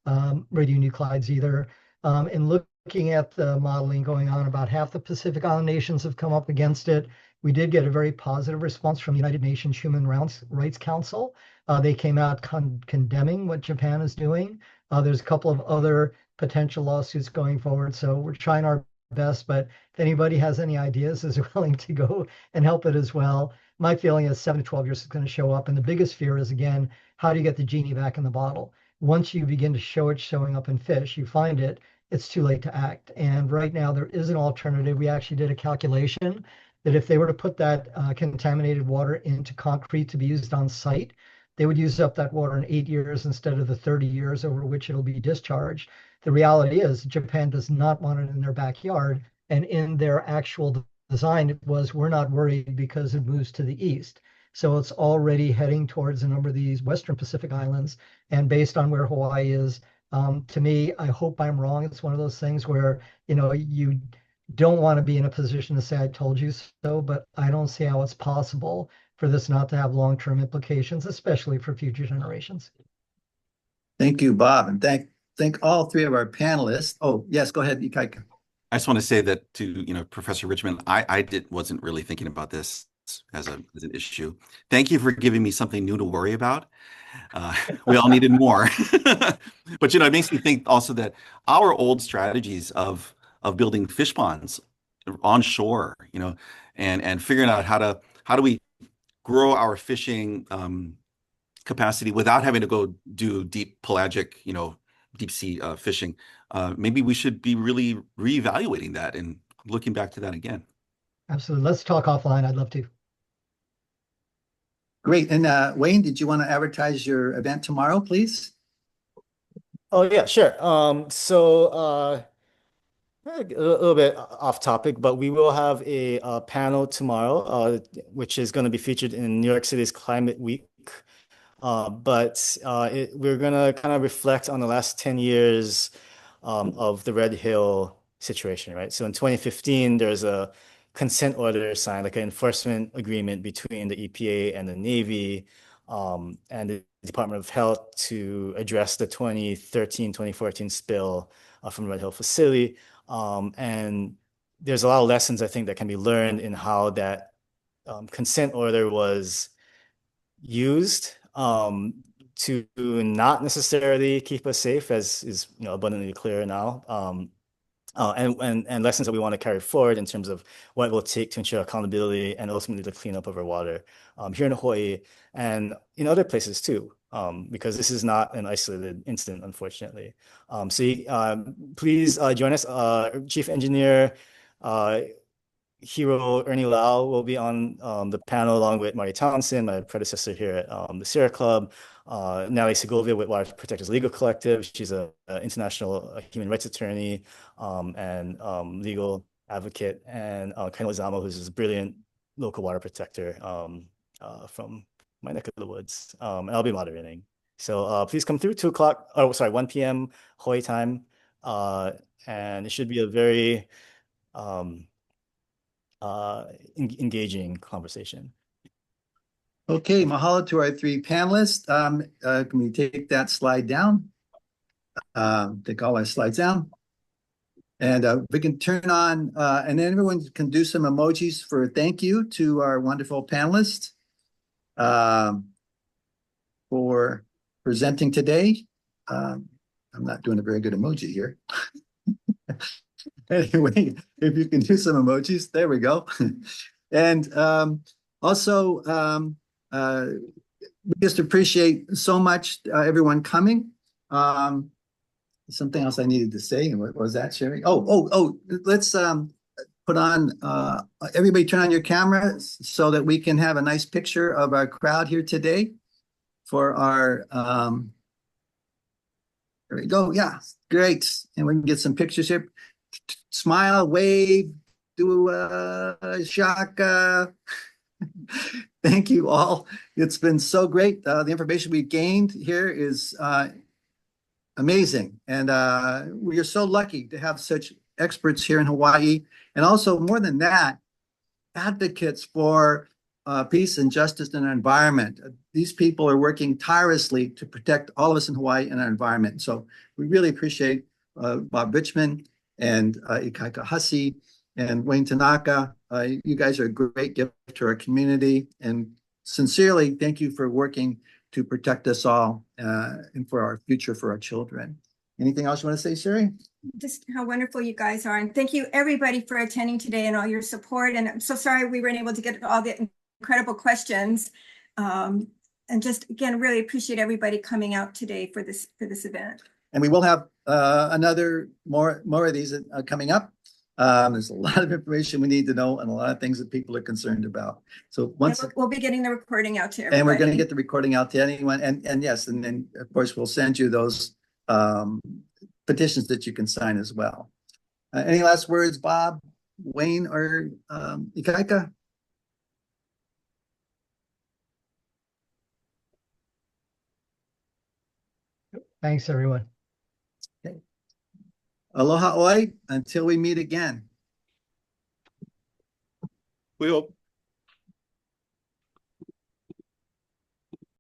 Speaker 2: radionuclides either. And looking at the modeling going on, about half the Pacific Island nations have come up against it. We did get a very positive response from the United Nations Human Rights Council. They came out condemning what Japan is doing. There's a couple of other potential lawsuits going forward. So we're trying our best, but if anybody has any ideas, is willing to go and help it as well. My feeling is 7 to 12 years is going to show up. And the biggest fear is, again, how do you get the genie back in the bottle? Once you begin to show it showing up in fish, you find it, it's too late to act. And right now there is an alternative. We actually did a calculation that if they were to put that contaminated water into concrete to be used on site, they would use up that water in 8 years instead of the 30 years over which it'll be discharged. The reality is Japan does not want it in their backyard. And in their actual design, it was, we're not worried because it moves to the east. So it's already heading towards a number of these Western Pacific Islands. And based on where Hawaii is, to me, I hope I'm wrong. It's one of those things where, you don't want to be in a position to say I told you so, but I don't see how it's possible for this not to have long-term implications, especially for future generations.
Speaker 1: Thank you, Bob, and thank all three of our panelists. Oh, yes, go ahead, Ikaika.
Speaker 6: I just want to say that to, Professor Richmond, I wasn't really thinking about this as an issue. Thank you for giving me something new to worry about. We all needed more. But it makes me think also that our old strategies of building fish ponds on shore, and figuring out how do we grow our fishing capacity without having to go do deep pelagic, deep sea fishing. Maybe we should be really reevaluating that and looking back to that again.
Speaker 2: Absolutely. Let's talk offline. I'd love to.
Speaker 1: Great. And Wayne, did you want to advertise your event tomorrow, please?
Speaker 3: Oh yeah, sure. A little bit off topic, but we will have a panel tomorrow, which is going to be featured in New York City's Climate Week. We're going to kind of reflect on the last 10 years of the Red Hill situation, right? So in 2015, there's a consent order signed, like an enforcement agreement between the EPA and the Navy and the Department of Health to address the 2013-2014 spill from the Red Hill facility. And there's a lot of lessons, I think, that can be learned in how that consent order was used to not necessarily keep us safe, as is abundantly clear now. And lessons that we want to carry forward in terms of what it will take to ensure accountability and ultimately the cleanup of our water here in Hawaii and in other places too, because this is not an isolated incident, unfortunately. Please join us. Chief Engineer Hero Ernie Lau will be on the panel along with Marty Townsend, my predecessor here at the Sierra Club, Natalie Segovia with Water Protectors Legal Collective. She's an international human rights attorney and legal advocate, and Ken Lozamo, who's this brilliant local water protector from my neck of the woods. And I'll be moderating. So please come through 1 p.m. Hawaii time. And it should be a very engaging conversation.
Speaker 1: Okay, mahalo to our three panelists. Can we take that slide down? Take all our slides down. And we can turn on, and then everyone can do some emojis for thank you to our wonderful panelists for presenting today. I'm not doing a very good emoji here. Anyway, if you can do some emojis, there we go. And also, we just appreciate so much everyone coming. Something else I needed to say, and what was that, Sherry? Let's put on, everybody turn on your camera so that we can have a nice picture of our crowd here today for our, there we go, yeah, great. And we can get some pictures here. Smile, wave, do a shaka. Thank you all. It's been so great. The information we've gained here is amazing. And we are so lucky to have such experts here in Hawaii. And also, more than that, advocates for peace and justice in our environment. These people are working tirelessly to protect all of us in Hawaii and our environment. So we really appreciate Bob Richmond and Ikaika Hussey and Wayne Tanaka. You guys are a great gift to our community. And sincerely, thank you for working to protect us all and for our future, for our children. Anything else you want to say, Sherry?
Speaker 8: Just how wonderful you guys are. And thank you everybody for attending today and all your support. And I'm so sorry we weren't able to get all the incredible questions. And just again, really appreciate everybody coming out today for this event.
Speaker 1: And we will have more of these coming up. There's a lot of information we need to know and a lot of things that people are concerned about. So
Speaker 8: we'll be getting the recording out to everybody.
Speaker 1: And we're going to get the recording out to anyone. And yes, and then of course we'll send you those petitions that you can sign as well. Any last words, Bob, Wayne, or Ikaika?
Speaker 2: Thanks, everyone.
Speaker 1: Okay. Aloha oi, until we meet again.
Speaker 6: We hope.